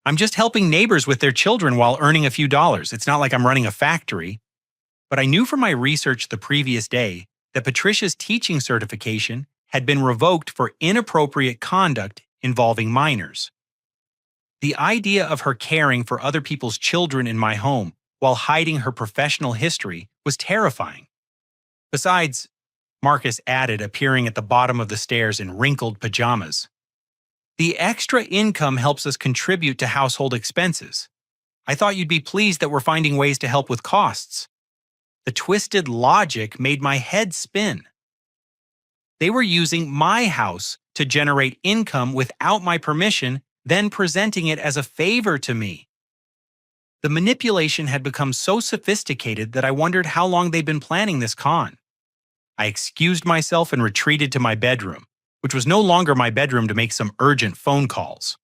"I'm just helping neighbors with their children while earning a few dollars. It's not like I'm running a factory." But I knew from my research the previous day that Patricia's teaching certification had been revoked for inappropriate conduct involving minors. The idea of her caring for other people's children in my home while hiding her professional history was terrifying. Besides, Marcus added, appearing at the bottom of the stairs in wrinkled pajamas, "the extra income helps us contribute to household expenses. I thought you'd be pleased that we're finding ways to help with costs." The twisted logic made my head spin. They were using my house to generate income without my permission, then presenting it as a favor to me. The manipulation had become so sophisticated that I wondered how long they'd been planning this con. I excused myself and retreated to my bedroom, which was no longer my bedroom, to make some urgent phone calls.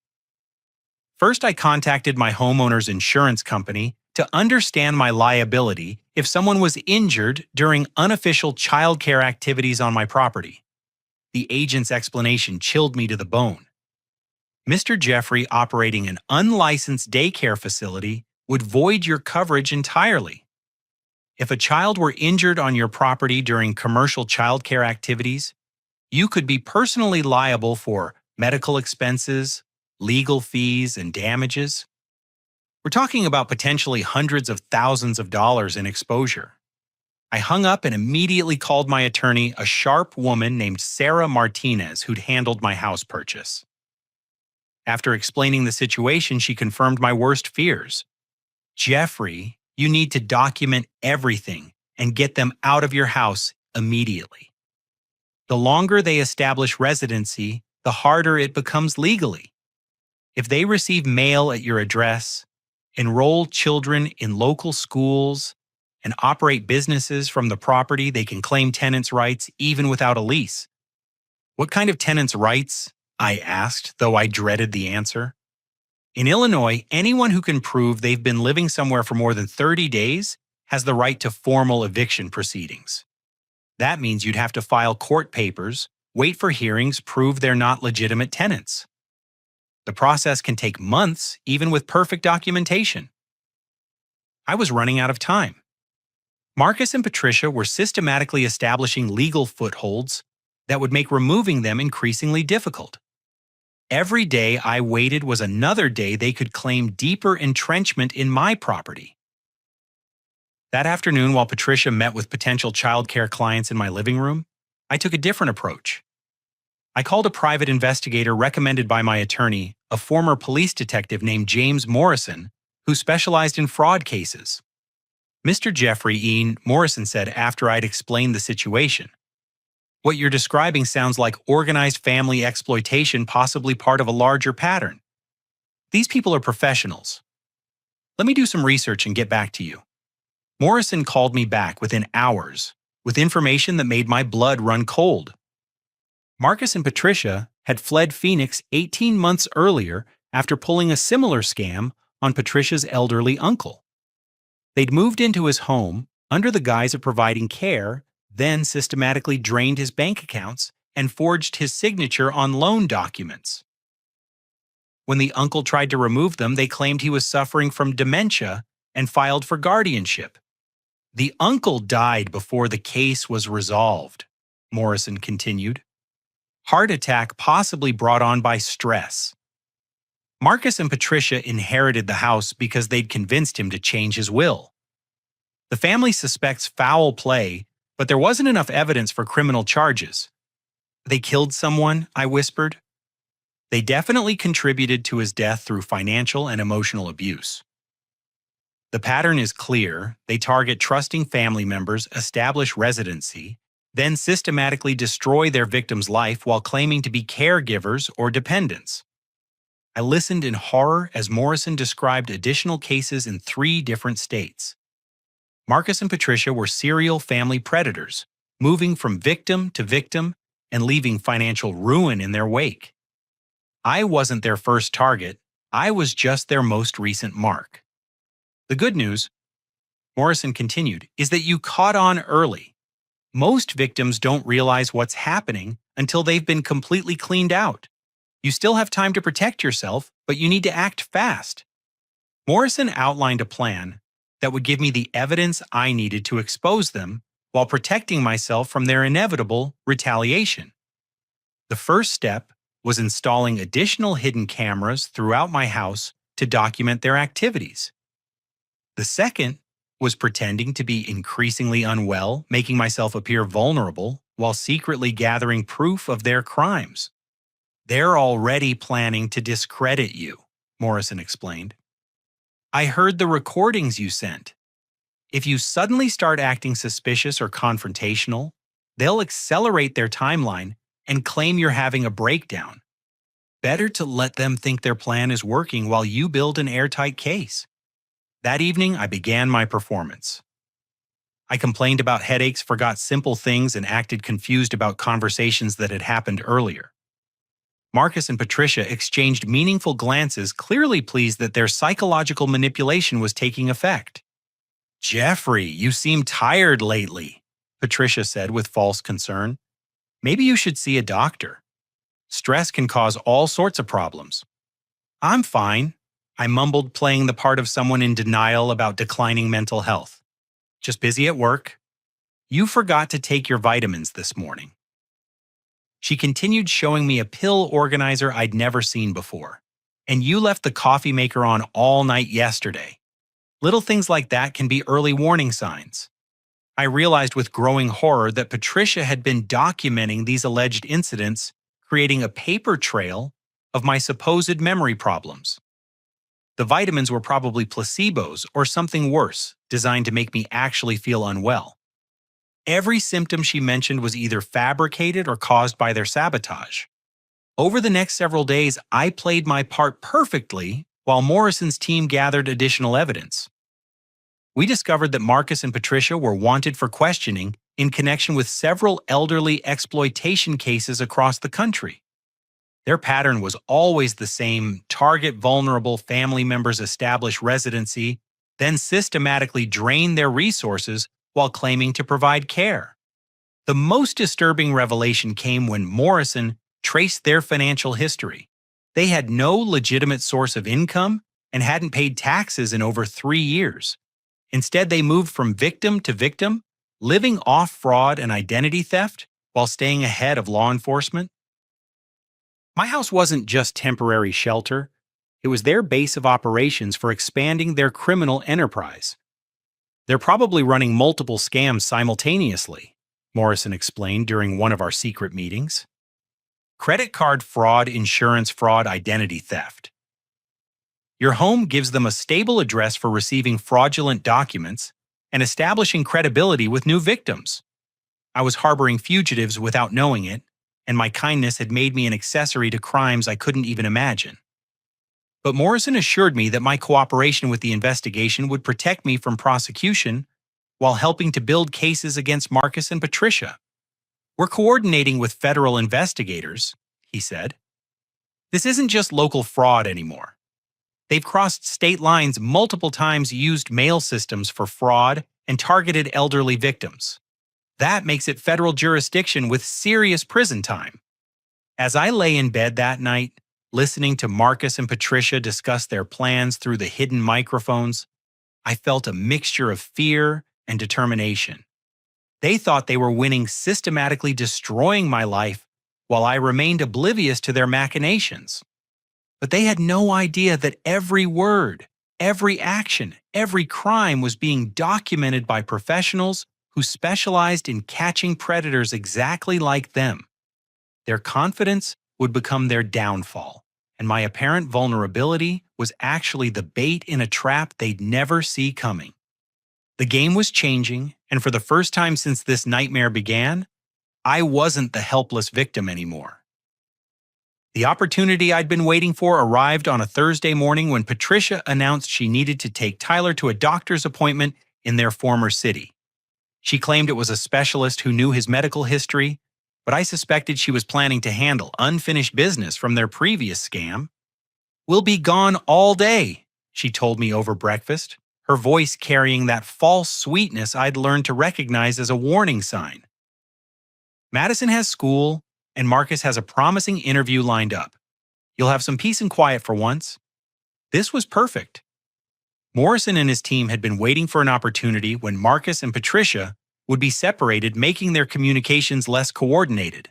First, I contacted my homeowner's insurance company to understand my liability if someone was injured during unofficial childcare activities on my property. The agent's explanation chilled me to the bone. "Mr. Jeffrey operating an unlicensed daycare facility would void your coverage entirely. If a child were injured on your property during commercial childcare activities, you could be personally liable for medical expenses, legal fees, and damages. We're talking about potentially hundreds of thousands of dollars in exposure." I hung up and immediately called my attorney, a sharp woman named Sarah Martinez, who'd handled my house purchase. After explaining the situation, she confirmed my worst fears. "Jeffrey, you need to document everything and get them out of your house immediately. The longer they establish residency, the harder it becomes legally. If they receive mail at your address, enroll children in local schools, and operate businesses from the property, they can claim tenants' rights even without a lease." "What kind of tenants' rights?" I asked, though I dreaded the answer. "In Illinois, anyone who can prove they've been living somewhere for more than 30 days has the right to formal eviction proceedings. That means you'd have to file court papers, wait for hearings, prove they're not legitimate tenants. The process can take months, even with perfect documentation." I was running out of time. Marcus and Patricia were systematically establishing legal footholds that would make removing them increasingly difficult. Every day I waited was another day they could claim deeper entrenchment in my property. That afternoon, while Patricia met with potential childcare clients in my living room, I took a different approach. I called a private investigator recommended by my attorney, a former police detective named James Morrison, who specialized in fraud cases. "Mr. Jeffrey Ian," Morrison said after I'd explained the situation, "what you're describing sounds like organized family exploitation, possibly part of a larger pattern. These people are professionals. Let me do some research and get back to you. Morrison called me back within hours with information that made my blood run cold. Marcus and Patricia had fled Phoenix 18 months earlier after pulling a similar scam on Patricia's elderly uncle. They'd moved into his home under the guise of providing care, then systematically drained his bank accounts and forged his signature on loan documents. When the uncle tried to remove them, they claimed he was suffering from dementia and filed for guardianship. The uncle died before the case was resolved, Morrison continued. Heart attack possibly brought on by stress. Marcus and Patricia inherited the house because they'd convinced him to change his will. The family suspects foul play, but there wasn't enough evidence for criminal charges. They killed someone, I whispered. They definitely contributed to his death through financial and emotional abuse. The pattern is clear. They target trusting family members, establish residency, then systematically destroy their victim's life while claiming to be caregivers or dependents. I listened in horror as Morrison described additional cases in 3 different states. Marcus and Patricia were serial family predators, moving from victim to victim and leaving financial ruin in their wake. I wasn't their first target, I was just their most recent mark. The good news, Morrison continued, is that you caught on early. Most victims don't realize what's happening until they've been completely cleaned out. You still have time to protect yourself, but you need to act fast. Morrison outlined a plan that would give me the evidence I needed to expose them while protecting myself from their inevitable retaliation. The first step was installing additional hidden cameras throughout my house to document their activities. The second was pretending to be increasingly unwell, making myself appear vulnerable while secretly gathering proof of their crimes. They're already planning to discredit you, Morrison explained. I heard the recordings you sent. If you suddenly start acting suspicious or confrontational, they'll accelerate their timeline and claim you're having a breakdown. Better to let them think their plan is working while you build an airtight case. That evening, I began my performance. I complained about headaches, forgot simple things, and acted confused about conversations that had happened earlier. Marcus and Patricia exchanged meaningful glances, clearly pleased that their psychological manipulation was taking effect. "Jeffrey, you seem tired lately," Patricia said with false concern. "Maybe you should see a doctor. Stress can cause all sorts of problems." "I'm fine," I mumbled, playing the part of someone in denial about declining mental health. "Just busy at work. You forgot to take your vitamins this morning." She continued, showing me a pill organizer I'd never seen before. "And you left the coffee maker on all night yesterday." Little things like that can be early warning signs. I realized with growing horror that Patricia had been documenting these alleged incidents, creating a paper trail of my supposed memory problems. The vitamins were probably placebos or something worse, designed to make me actually feel unwell. Every symptom she mentioned was either fabricated or caused by their sabotage. Over the next several days, I played my part perfectly while Morrison's team gathered additional evidence. We discovered that Marcus and Patricia were wanted for questioning in connection with several elderly exploitation cases across the country. Their pattern was always the same: target vulnerable family members, establish residency, then systematically drain their resources while claiming to provide care. The most disturbing revelation came when Morrison traced their financial history. They had no legitimate source of income and hadn't paid taxes in over 3 years. Instead, they moved from victim to victim, living off fraud and identity theft while staying ahead of law enforcement. My house wasn't just temporary shelter. It was their base of operations for expanding their criminal enterprise. "They're probably running multiple scams simultaneously," Morrison explained during one of our secret meetings. "Credit card fraud, insurance fraud, identity theft. Your home gives them a stable address for receiving fraudulent documents and establishing credibility with new victims. I was harboring fugitives without knowing it, and my kindness had made me an accessory to crimes I couldn't even imagine." But Morrison assured me that my cooperation with the investigation would protect me from prosecution while helping to build cases against Marcus and Patricia. We're coordinating with federal investigators, he said. This isn't just local fraud anymore. They've crossed state lines multiple times, used mail systems for fraud, and targeted elderly victims. That makes it federal jurisdiction with serious prison time. As I lay in bed that night, listening to Marcus and Patricia discuss their plans through the hidden microphones, I felt a mixture of fear and determination. They thought they were winning, systematically destroying my life, while I remained oblivious to their machinations. But they had no idea that every word, every action, every crime was being documented by professionals who specialized in catching predators exactly like them. Their confidence would become their downfall, and my apparent vulnerability was actually the bait in a trap they'd never see coming. The game was changing, and for the first time since this nightmare began, I wasn't the helpless victim anymore. The opportunity I'd been waiting for arrived on a Thursday morning when Patricia announced she needed to take Tyler to a doctor's appointment in their former city. She claimed it was a specialist who knew his medical history, but I suspected she was planning to handle unfinished business from their previous scam. "We'll be gone all day," she told me over breakfast, her voice carrying that false sweetness I'd learned to recognize as a warning sign. "Madison has school, and Marcus has a promising interview lined up. You'll have some peace and quiet for once." This was perfect. Morrison and his team had been waiting for an opportunity when Marcus and Patricia would be separated, making their communications less coordinated.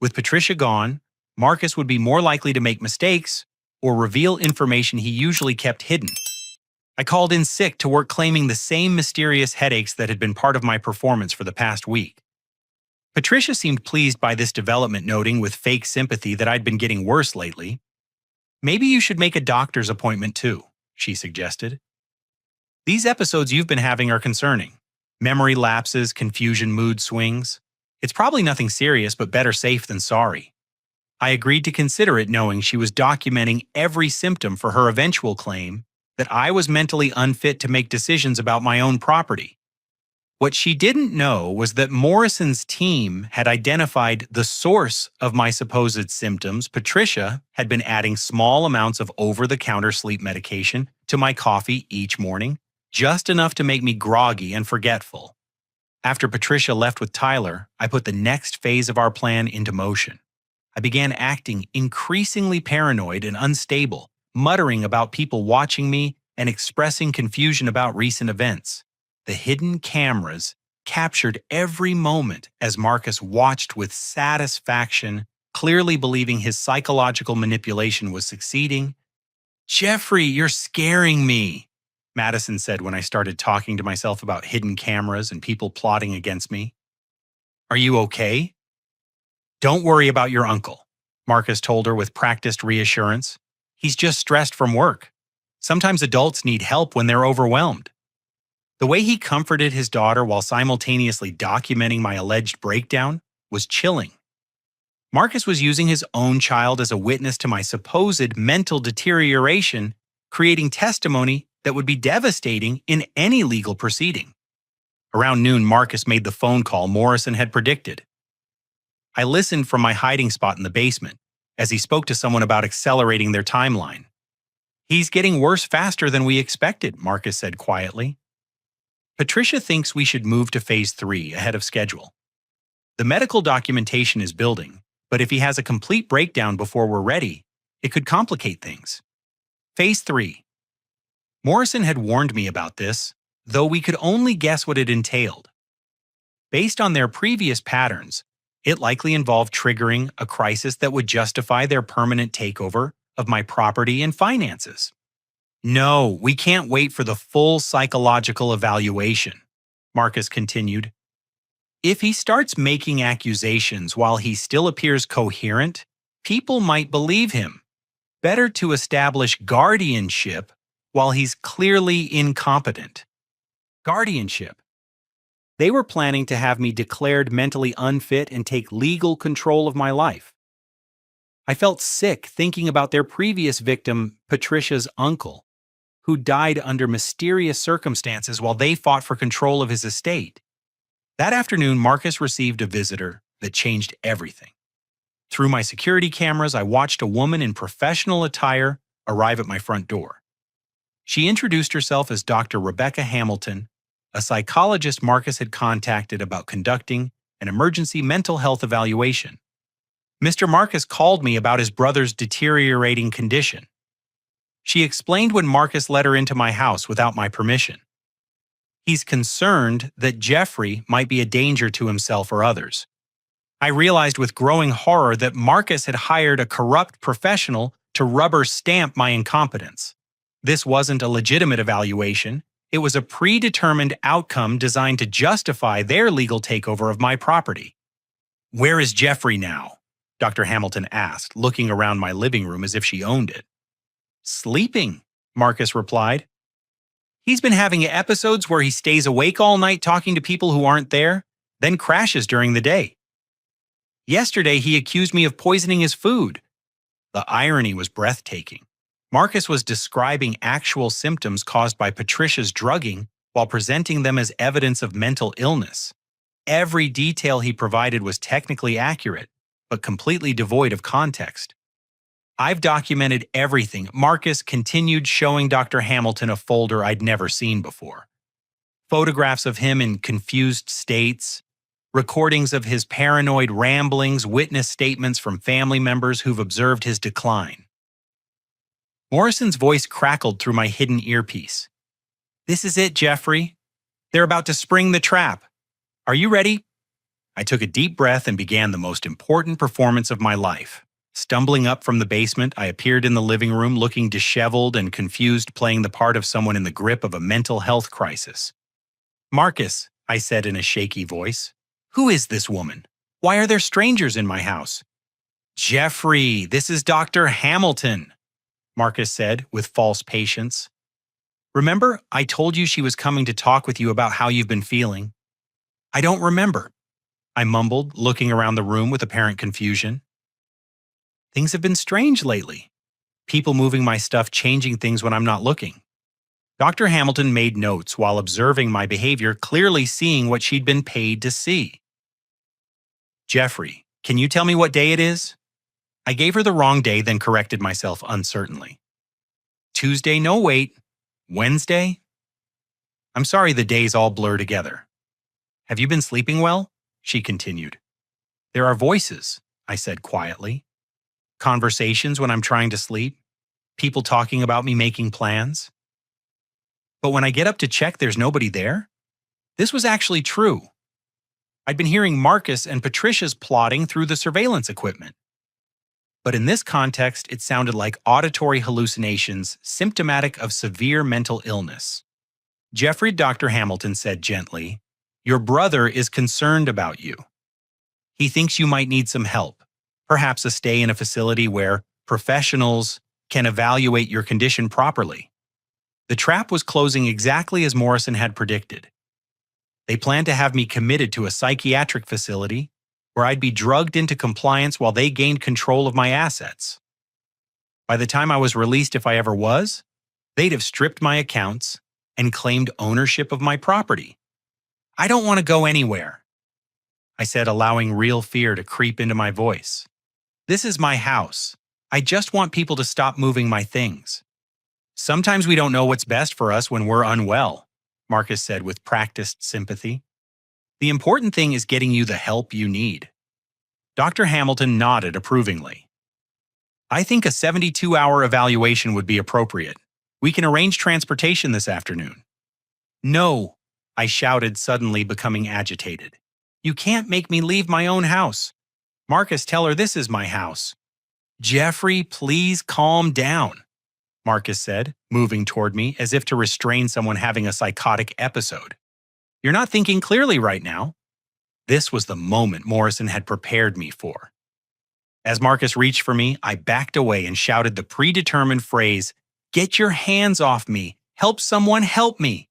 With Patricia gone, Marcus would be more likely to make mistakes or reveal information he usually kept hidden. I called in sick to work, claiming the same mysterious headaches that had been part of my performance for the past week. Patricia seemed pleased by this development, noting with fake sympathy that I'd been getting worse lately. "Maybe you should make a doctor's appointment too," she suggested. "These episodes you've been having are concerning. Memory lapses, confusion, mood swings. It's probably nothing serious, but better safe than sorry." I agreed to consider it, knowing she was documenting every symptom for her eventual claim that I was mentally unfit to make decisions about my own property. What she didn't know was that Morrison's team had identified the source of my supposed symptoms. Patricia had been adding small amounts of over-the-counter sleep medication to my coffee each morning, just enough to make me groggy and forgetful. After Patricia left with Tyler, I put the next phase of our plan into motion. I began acting increasingly paranoid and unstable, muttering about people watching me and expressing confusion about recent events. The hidden cameras captured every moment as Marcus watched with satisfaction, clearly believing his psychological manipulation was succeeding. "Jeffrey, you're scaring me," Madison said when I started talking to myself about hidden cameras and people plotting against me. "Are you okay?" "Don't worry about your uncle," Marcus told her with practiced reassurance. "He's just stressed from work. Sometimes adults need help when they're overwhelmed." The way he comforted his daughter while simultaneously documenting my alleged breakdown was chilling. Marcus was using his own child as a witness to my supposed mental deterioration, creating testimony that would be devastating in any legal proceeding. Around noon, Marcus made the phone call Morrison had predicted. I listened from my hiding spot in the basement as he spoke to someone about accelerating their timeline. "He's getting worse faster than we expected," Marcus said quietly. "Patricia thinks we should move to phase 3 ahead of schedule. The medical documentation is building, but if he has a complete breakdown before we're ready, it could complicate things." Phase 3. Morrison had warned me about this, though we could only guess what it entailed. Based on their previous patterns, it likely involved triggering a crisis that would justify their permanent takeover of my property and finances. "No, we can't wait for the full psychological evaluation," Marcus continued. "If he starts making accusations while he still appears coherent, people might believe him. Better to establish guardianship while he's clearly incompetent." Guardianship. They were planning to have me declared mentally unfit and take legal control of my life. I felt sick thinking about their previous victim, Patricia's uncle, who died under mysterious circumstances while they fought for control of his estate. That afternoon, Marcus received a visitor that changed everything. Through my security cameras, I watched a woman in professional attire arrive at my front door. She introduced herself as Dr. Rebecca Hamilton, a psychologist Marcus had contacted about conducting an emergency mental health evaluation. Mr. Marcus called me about his brother's deteriorating condition. She explained when Marcus let her into my house without my permission. He's concerned that Jeffrey might be a danger to himself or others. I realized with growing horror that Marcus had hired a corrupt professional to rubber stamp my incompetence. This wasn't a legitimate evaluation. It was a predetermined outcome designed to justify their legal takeover of my property. "Where is Jeffrey now?" Dr. Hamilton asked, looking around my living room as if she owned it. "Sleeping," Marcus replied. "He's been having episodes where he stays awake all night talking to people who aren't there, then crashes during the day. Yesterday, he accused me of poisoning his food." The irony was breathtaking. Marcus was describing actual symptoms caused by Patricia's drugging while presenting them as evidence of mental illness. Every detail he provided was technically accurate, but completely devoid of context. "I've documented everything," Marcus continued, showing Dr. Hamilton a folder I'd never seen before. Photographs of him in confused states, recordings of his paranoid ramblings, witness statements from family members who've observed his decline. Morrison's voice crackled through my hidden earpiece. "This is it, Jeffrey. They're about to spring the trap. Are you ready?" I took a deep breath and began the most important performance of my life. Stumbling up from the basement, I appeared in the living room looking disheveled and confused, playing the part of someone in the grip of a mental health crisis. "Marcus," I said in a shaky voice, "who is this woman? Why are there strangers in my house?" "Jeffrey, this is Dr. Hamilton," Marcus said with false patience. "Remember, I told you she was coming to talk with you about how you've been feeling?" "I don't remember," I mumbled, looking around the room with apparent confusion. "Things have been strange lately. People moving my stuff, changing things when I'm not looking." Dr. Hamilton made notes while observing my behavior, clearly seeing what she'd been paid to see. "Jeffrey, can you tell me what day it is?" I gave her the wrong day, then corrected myself uncertainly. "Tuesday, no wait. Wednesday?" "I'm sorry, the days all blur together." "Have you been sleeping well?" she continued. "There are voices," I said quietly. "Conversations when I'm trying to sleep. People talking about me making plans. But when I get up to check, there's nobody there." This was actually true. I'd been hearing Marcus and Patricia's plotting through the surveillance equipment. But in this context, it sounded like auditory hallucinations symptomatic of severe mental illness. "Jeffrey," Dr. Hamilton said gently, "your brother is concerned about you. He thinks you might need some help, perhaps a stay in a facility where professionals can evaluate your condition properly." The trap was closing exactly as Morrison had predicted. They planned to have me committed to a psychiatric facility where I'd be drugged into compliance while they gained control of my assets. By the time I was released, if I ever was, they'd have stripped my accounts and claimed ownership of my property. "I don't want to go anywhere," I said, allowing real fear to creep into my voice. "This is my house. I just want people to stop moving my things." "Sometimes we don't know what's best for us when we're unwell," Marcus said with practiced sympathy. "The important thing is getting you the help you need." Dr. Hamilton nodded approvingly. "I think a 72-hour evaluation would be appropriate. We can arrange transportation this afternoon." "No," I shouted, suddenly becoming agitated. "You can't make me leave my own house. Marcus, tell her this is my house." "Jeffrey, please calm down," Marcus said, moving toward me as if to restrain someone having a psychotic episode. "You're not thinking clearly right now." This was the moment Morrison had prepared me for. As Marcus reached for me, I backed away and shouted the predetermined phrase, "Get your hands off me! Help someone help me!"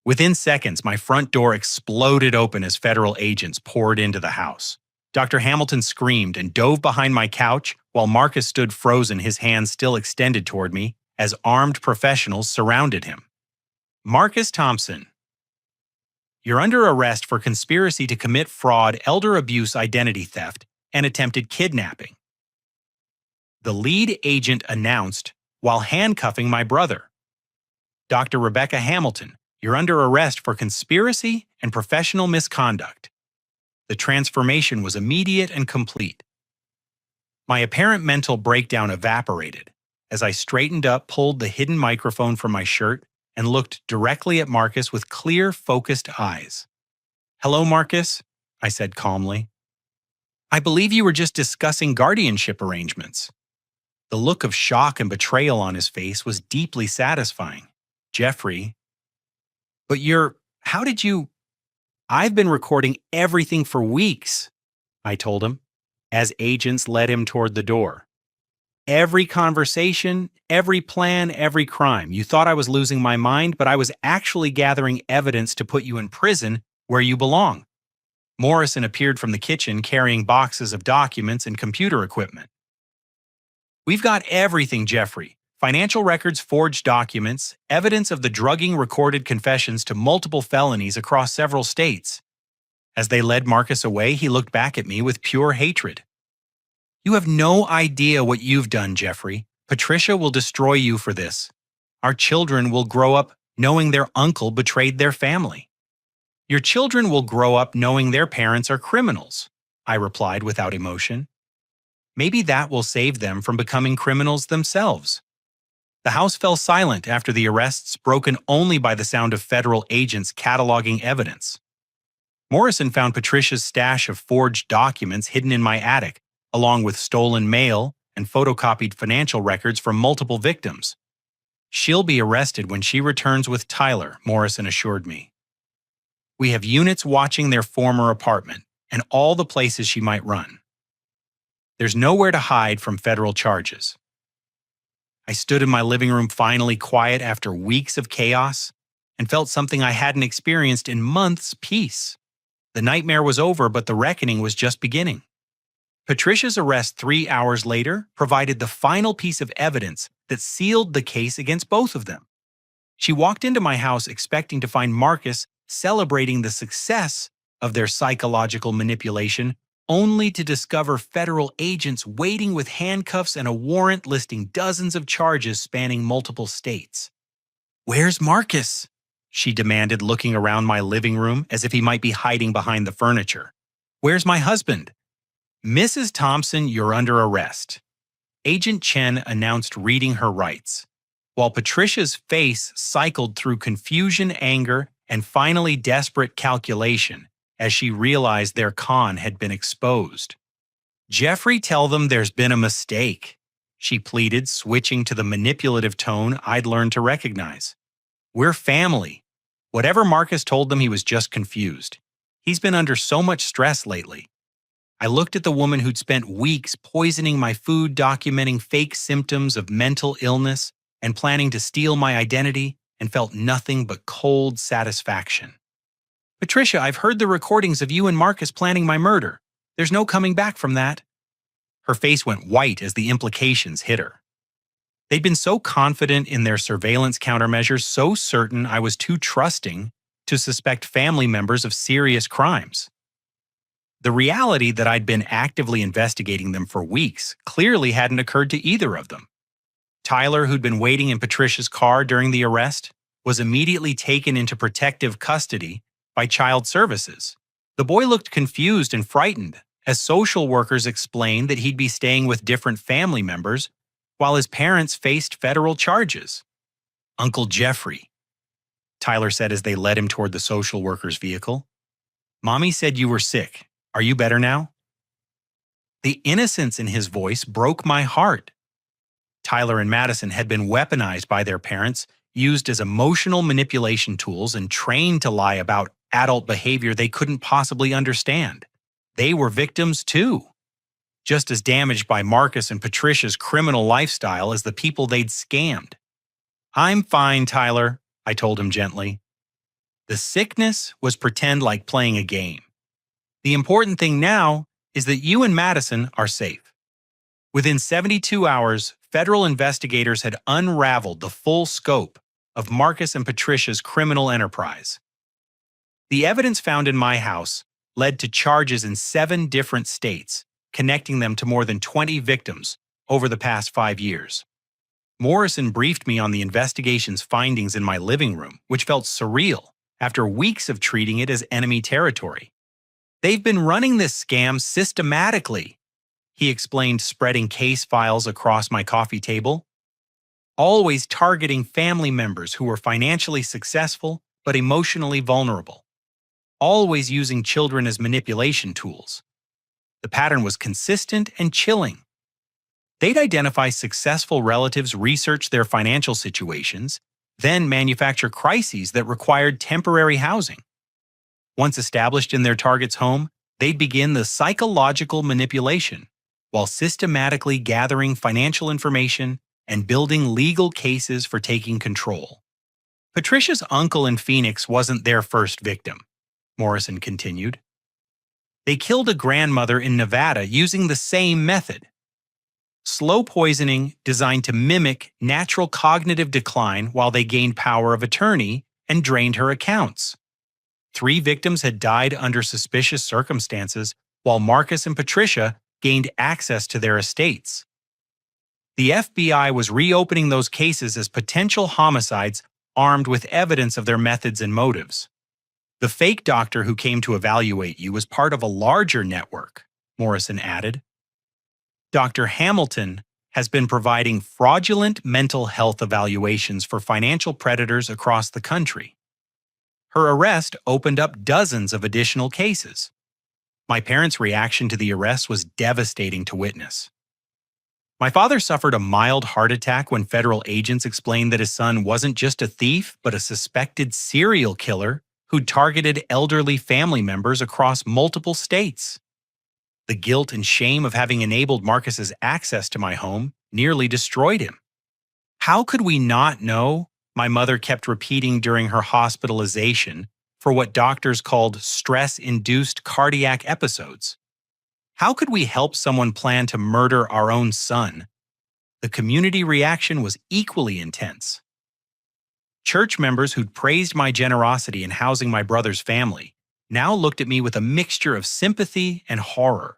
Within seconds, my front door exploded open as federal agents poured into the house. Dr. Hamilton screamed and dove behind my couch while Marcus stood frozen, his hands still extended toward me, as armed professionals surrounded him. Marcus Thompson, you're under arrest for conspiracy to commit fraud, elder abuse, identity theft, and attempted kidnapping, the lead agent announced while handcuffing my brother. Dr. Rebecca Hamilton, you're under arrest for conspiracy and professional misconduct. The transformation was immediate and complete. My apparent mental breakdown evaporated as I straightened up, pulled the hidden microphone from my shirt, and looked directly at Marcus with clear, focused eyes. "Hello, Marcus," I said calmly. "I believe you were just discussing guardianship arrangements." The look of shock and betrayal on his face was deeply satisfying. "Jeffrey, but how did you—" "I've been recording everything for weeks," I told him, as agents led him toward the door. "Every conversation, every plan, every crime. You thought I was losing my mind, but I was actually gathering evidence to put you in prison where you belong." Morrison appeared from the kitchen carrying boxes of documents and computer equipment. "We've got everything, Jeffrey. Financial records, forged documents, evidence of the drugging, recorded confessions to multiple felonies across several states." As they led Marcus away, he looked back at me with pure hatred. "You have no idea what you've done, Jeffrey. Patricia will destroy you for this. Our children will grow up knowing their uncle betrayed their family." "Your children will grow up knowing their parents are criminals," I replied without emotion. "Maybe that will save them from becoming criminals themselves." The house fell silent after the arrests, broken only by the sound of federal agents cataloging evidence. Morrison found Patricia's stash of forged documents hidden in my attic, along with stolen mail and photocopied financial records from multiple victims. "She'll be arrested when she returns with Tyler," Morrison assured me. "We have units watching their former apartment and all the places she might run. There's nowhere to hide from federal charges." I stood in my living room, finally quiet after weeks of chaos, and felt something I hadn't experienced in months: peace. The nightmare was over, but the reckoning was just beginning. Patricia's arrest 3 hours later provided the final piece of evidence that sealed the case against both of them. She walked into my house expecting to find Marcus celebrating the success of their psychological manipulation, only to discover federal agents waiting with handcuffs and a warrant listing dozens of charges spanning multiple states. "Where's Marcus?" she demanded, looking around my living room as if he might be hiding behind the furniture. "Where's my husband?" "Mrs. Thompson, you're under arrest," Agent Chen announced, reading her rights, while Patricia's face cycled through confusion, anger, and finally desperate calculation as she realized their con had been exposed. "Jeffrey, tell them there's been a mistake," she pleaded, switching to the manipulative tone I'd learned to recognize. "We're family. Whatever Marcus told them, he was just confused. He's been under so much stress lately." I looked at the woman who'd spent weeks poisoning my food, documenting fake symptoms of mental illness, and planning to steal my identity, and felt nothing but cold satisfaction. "Patricia, I've heard the recordings of you and Marcus planning my murder. There's no coming back from that." Her face went white as the implications hit her. They'd been so confident in their surveillance countermeasures, so certain I was too trusting to suspect family members of serious crimes. The reality that I'd been actively investigating them for weeks clearly hadn't occurred to either of them. Tyler, who'd been waiting in Patricia's car during the arrest, was immediately taken into protective custody by Child Services. The boy looked confused and frightened as social workers explained that he'd be staying with different family members while his parents faced federal charges. "Uncle Jeffrey," Tyler said as they led him toward the social worker's vehicle. "Mommy said you were sick. Are you better now?" The innocence in his voice broke my heart. Tyler and Madison had been weaponized by their parents, used as emotional manipulation tools, and trained to lie about adult behavior they couldn't possibly understand. They were victims too, just as damaged by Marcus and Patricia's criminal lifestyle as the people they'd scammed. "I'm fine, Tyler," I told him gently. "The sickness was pretend, like playing a game. The important thing now is that you and Madison are safe. Within 72 hours, federal investigators had unraveled the full scope of Marcus and Patricia's criminal enterprise. The evidence found in my house led to charges in 7 different states, connecting them to more than 20 victims over the past 5 years. Morrison briefed me on the investigation's findings in my living room, which felt surreal after weeks of treating it as enemy territory. They've been running this scam systematically, he explained, spreading case files across my coffee table. Always targeting family members who were financially successful but emotionally vulnerable. Always using children as manipulation tools. The pattern was consistent and chilling. They'd identify successful relatives, research their financial situations, then manufacture crises that required temporary housing. Once established in their target's home, they'd begin the psychological manipulation while systematically gathering financial information and building legal cases for taking control. Patricia's uncle in Phoenix wasn't their first victim, Morrison continued. They killed a grandmother in Nevada using the same method. Slow poisoning designed to mimic natural cognitive decline while they gained power of attorney and drained her accounts. 3 victims had died under suspicious circumstances, while Marcus and Patricia gained access to their estates. The FBI was reopening those cases as potential homicides armed with evidence of their methods and motives. The fake doctor who came to evaluate you was part of a larger network, Morrison added. Dr. Hamilton has been providing fraudulent mental health evaluations for financial predators across the country. Her arrest opened up dozens of additional cases. My parents' reaction to the arrest was devastating to witness. My father suffered a mild heart attack when federal agents explained that his son wasn't just a thief, but a suspected serial killer who targeted elderly family members across multiple states. The guilt and shame of having enabled Marcus's access to my home nearly destroyed him. How could we not know? My mother kept repeating during her hospitalization for what doctors called stress-induced cardiac episodes. How could we help someone plan to murder our own son? The community reaction was equally intense. Church members who'd praised my generosity in housing my brother's family now looked at me with a mixture of sympathy and horror.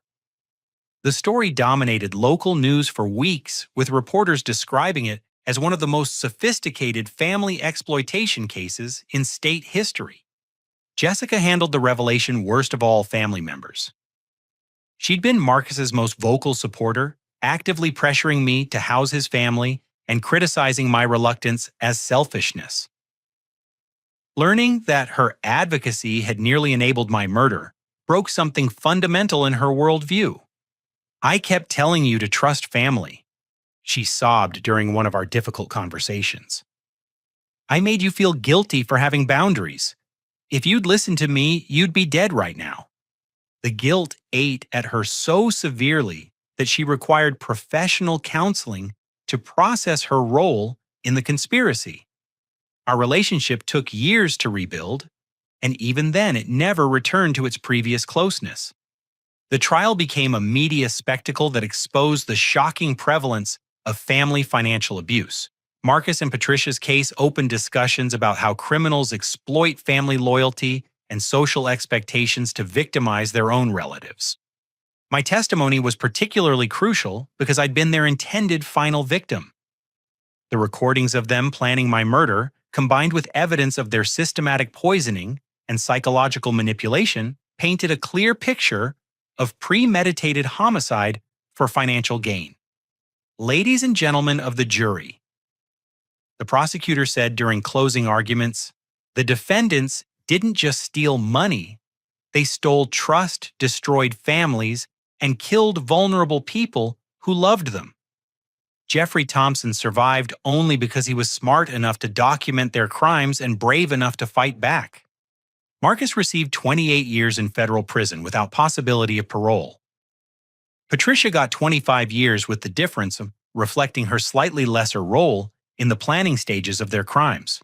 The story dominated local news for weeks, with reporters describing it as one of the most sophisticated family exploitation cases in state history. Jessica handled the revelation worst of all family members. She'd been Marcus's most vocal supporter, actively pressuring me to house his family and criticizing my reluctance as selfishness. Learning that her advocacy had nearly enabled my murder broke something fundamental in her worldview. I kept telling you to trust family, she sobbed during one of our difficult conversations. I made you feel guilty for having boundaries. If you'd listened to me, you'd be dead right now. The guilt ate at her so severely that she required professional counseling to process her role in the conspiracy. Our relationship took years to rebuild, and even then it never returned to its previous closeness. The trial became a media spectacle that exposed the shocking prevalence of family financial abuse. Marcus and Patricia's case opened discussions about how criminals exploit family loyalty and social expectations to victimize their own relatives. My testimony was particularly crucial because I'd been their intended final victim. The recordings of them planning my murder, combined with evidence of their systematic poisoning and psychological manipulation, painted a clear picture of premeditated homicide for financial gain. Ladies and gentlemen of the jury, the prosecutor said during closing arguments, the defendants didn't just steal money, they stole trust, destroyed families, and killed vulnerable people who loved them. Jeffrey Thompson survived only because he was smart enough to document their crimes and brave enough to fight back. Marcus received 28 years in federal prison without possibility of parole. Patricia got 25 years, with the difference reflecting her slightly lesser role in the planning stages of their crimes.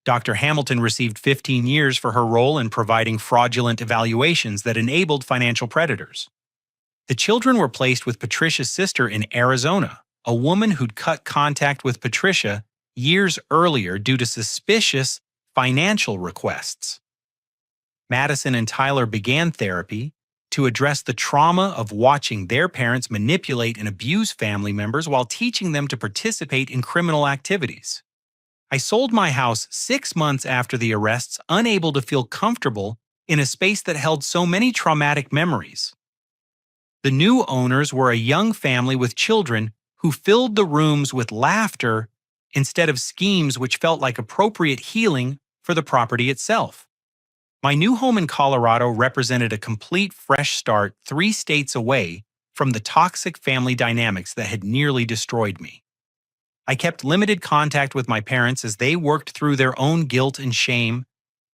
Dr. Hamilton received 15 years for her role in providing fraudulent evaluations that enabled financial predators. The children were placed with Patricia's sister in Arizona, a woman who'd cut contact with Patricia years earlier due to suspicious financial requests. Madison and Tyler began therapy to address the trauma of watching their parents manipulate and abuse family members while teaching them to participate in criminal activities. I sold my house 6 months after the arrests, unable to feel comfortable in a space that held so many traumatic memories. The new owners were a young family with children who filled the rooms with laughter instead of schemes which felt like appropriate healing for the property itself. My new home in Colorado represented a complete fresh start 3 states away from the toxic family dynamics that had nearly destroyed me. I kept limited contact with my parents as they worked through their own guilt and shame,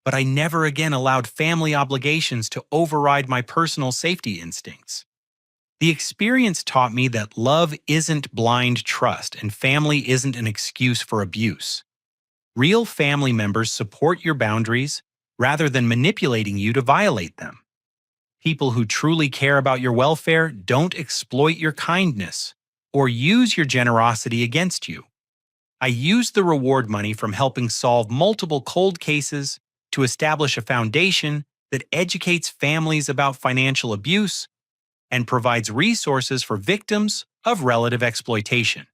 but I never again allowed family obligations to override my personal safety instincts. The experience taught me that love isn't blind trust and family isn't an excuse for abuse. Real family members support your boundaries rather than manipulating you to violate them. People who truly care about your welfare don't exploit your kindness or use your generosity against you. I used the reward money from helping solve multiple cold cases to establish a foundation that educates families about financial abuse and provides resources for victims of relative exploitation.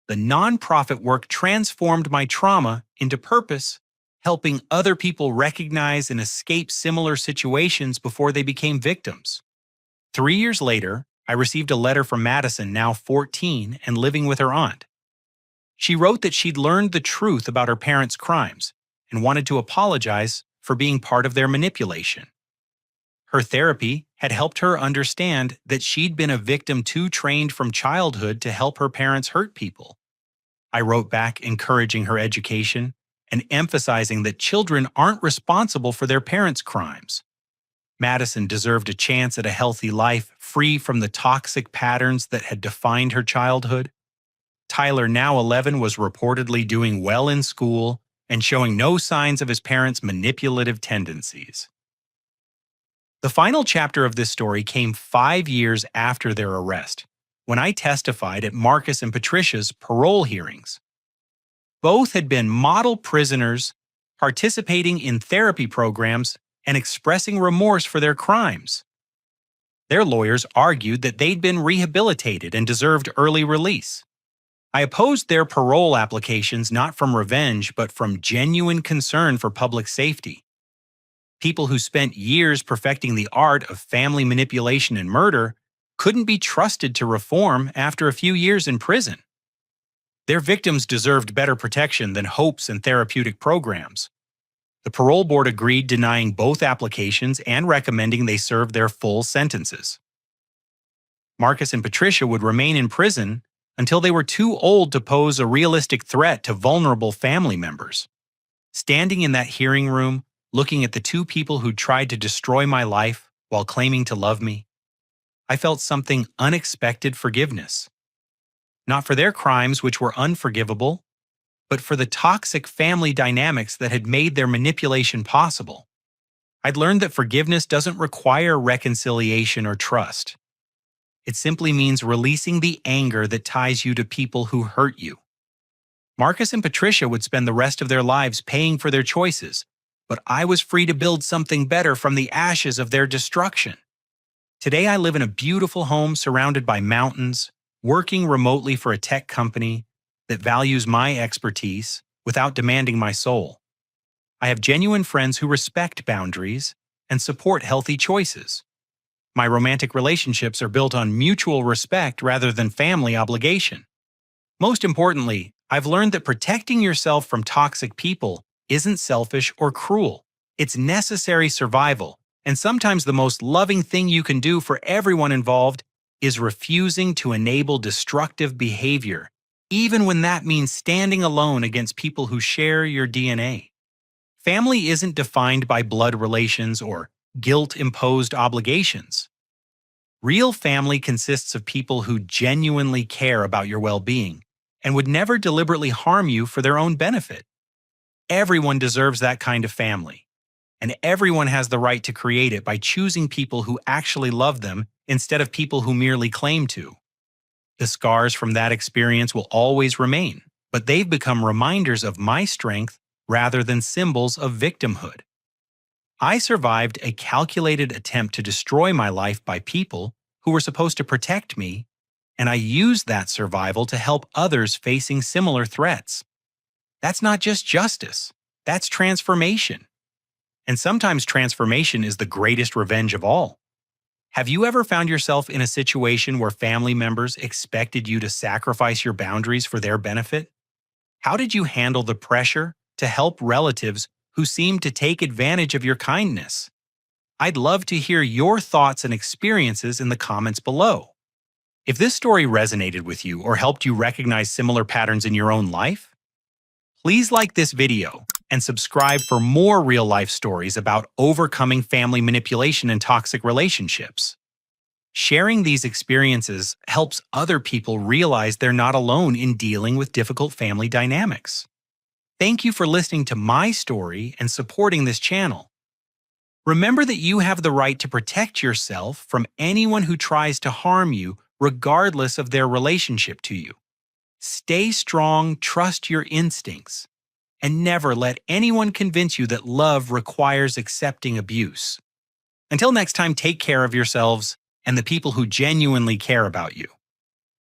The nonprofit work transformed my trauma into purpose, helping other people recognize and escape similar situations before they became victims. 3 years later, I received a letter from Madison, now 14 and living with her aunt. She wrote that she'd learned the truth about her parents' crimes and wanted to apologize for being part of their manipulation. Her therapy had helped her understand that she'd been a victim too trained from childhood to help her parents hurt people. I wrote back encouraging her education and emphasizing that children aren't responsible for their parents' crimes. Madison deserved a chance at a healthy life free from the toxic patterns that had defined her childhood. Tyler, now 11, was reportedly doing well in school and showing no signs of his parents' manipulative tendencies. The final chapter of this story came 5 years after their arrest, when I testified at Marcus and Patricia's parole hearings. Both had been model prisoners, participating in therapy programs and expressing remorse for their crimes. Their lawyers argued that they'd been rehabilitated and deserved early release. I opposed their parole applications not from revenge but from genuine concern for public safety. People who spent years perfecting the art of family manipulation and murder couldn't be trusted to reform after a few years in prison. Their victims deserved better protection than hopes and therapeutic programs. The parole board agreed, denying both applications and recommending they serve their full sentences. Marcus and Patricia would remain in prison until they were too old to pose a realistic threat to vulnerable family members. Standing in that hearing room, looking at the 2 people who tried to destroy my life while claiming to love me, I felt something unexpected forgiveness. Not for their crimes, which were unforgivable, but for the toxic family dynamics that had made their manipulation possible. I'd learned that forgiveness doesn't require reconciliation or trust. It simply means releasing the anger that ties you to people who hurt you. Marcus and Patricia would spend the rest of their lives paying for their choices, but I was free to build something better from the ashes of their destruction. Today I live in a beautiful home surrounded by mountains, working remotely for a tech company that values my expertise without demanding my soul. I have genuine friends who respect boundaries and support healthy choices. My romantic relationships are built on mutual respect rather than family obligation. Most importantly, I've learned that protecting yourself from toxic people isn't selfish or cruel. It's necessary survival, and sometimes the most loving thing you can do for everyone involved is refusing to enable destructive behavior, even when that means standing alone against people who share your DNA. Family isn't defined by blood relations or guilt-imposed obligations. Real family consists of people who genuinely care about your well-being and would never deliberately harm you for their own benefit. Everyone deserves that kind of family. and everyone has the right to create it by choosing people who actually love them instead of people who merely claim to. The scars from that experience will always remain, but they've become reminders of my strength rather than symbols of victimhood. I survived a calculated attempt to destroy my life by people who were supposed to protect me, and I used that survival to help others facing similar threats. That's not just justice, that's transformation. And sometimes transformation is the greatest revenge of all. Have you ever found yourself in a situation where family members expected you to sacrifice your boundaries for their benefit? How did you handle the pressure to help relatives who seemed to take advantage of your kindness? I'd love to hear your thoughts and experiences in the comments below. If this story resonated with you or helped you recognize similar patterns in your own life, please like this video and subscribe for more real-life stories about overcoming family manipulation and toxic relationships. Sharing these experiences helps other people realize they're not alone in dealing with difficult family dynamics. Thank you for listening to my story and supporting this channel. Remember that you have the right to protect yourself from anyone who tries to harm you, regardless of their relationship to you. Stay strong, trust your instincts, and never let anyone convince you that love requires accepting abuse. Until next time, take care of yourselves and the people who genuinely care about you.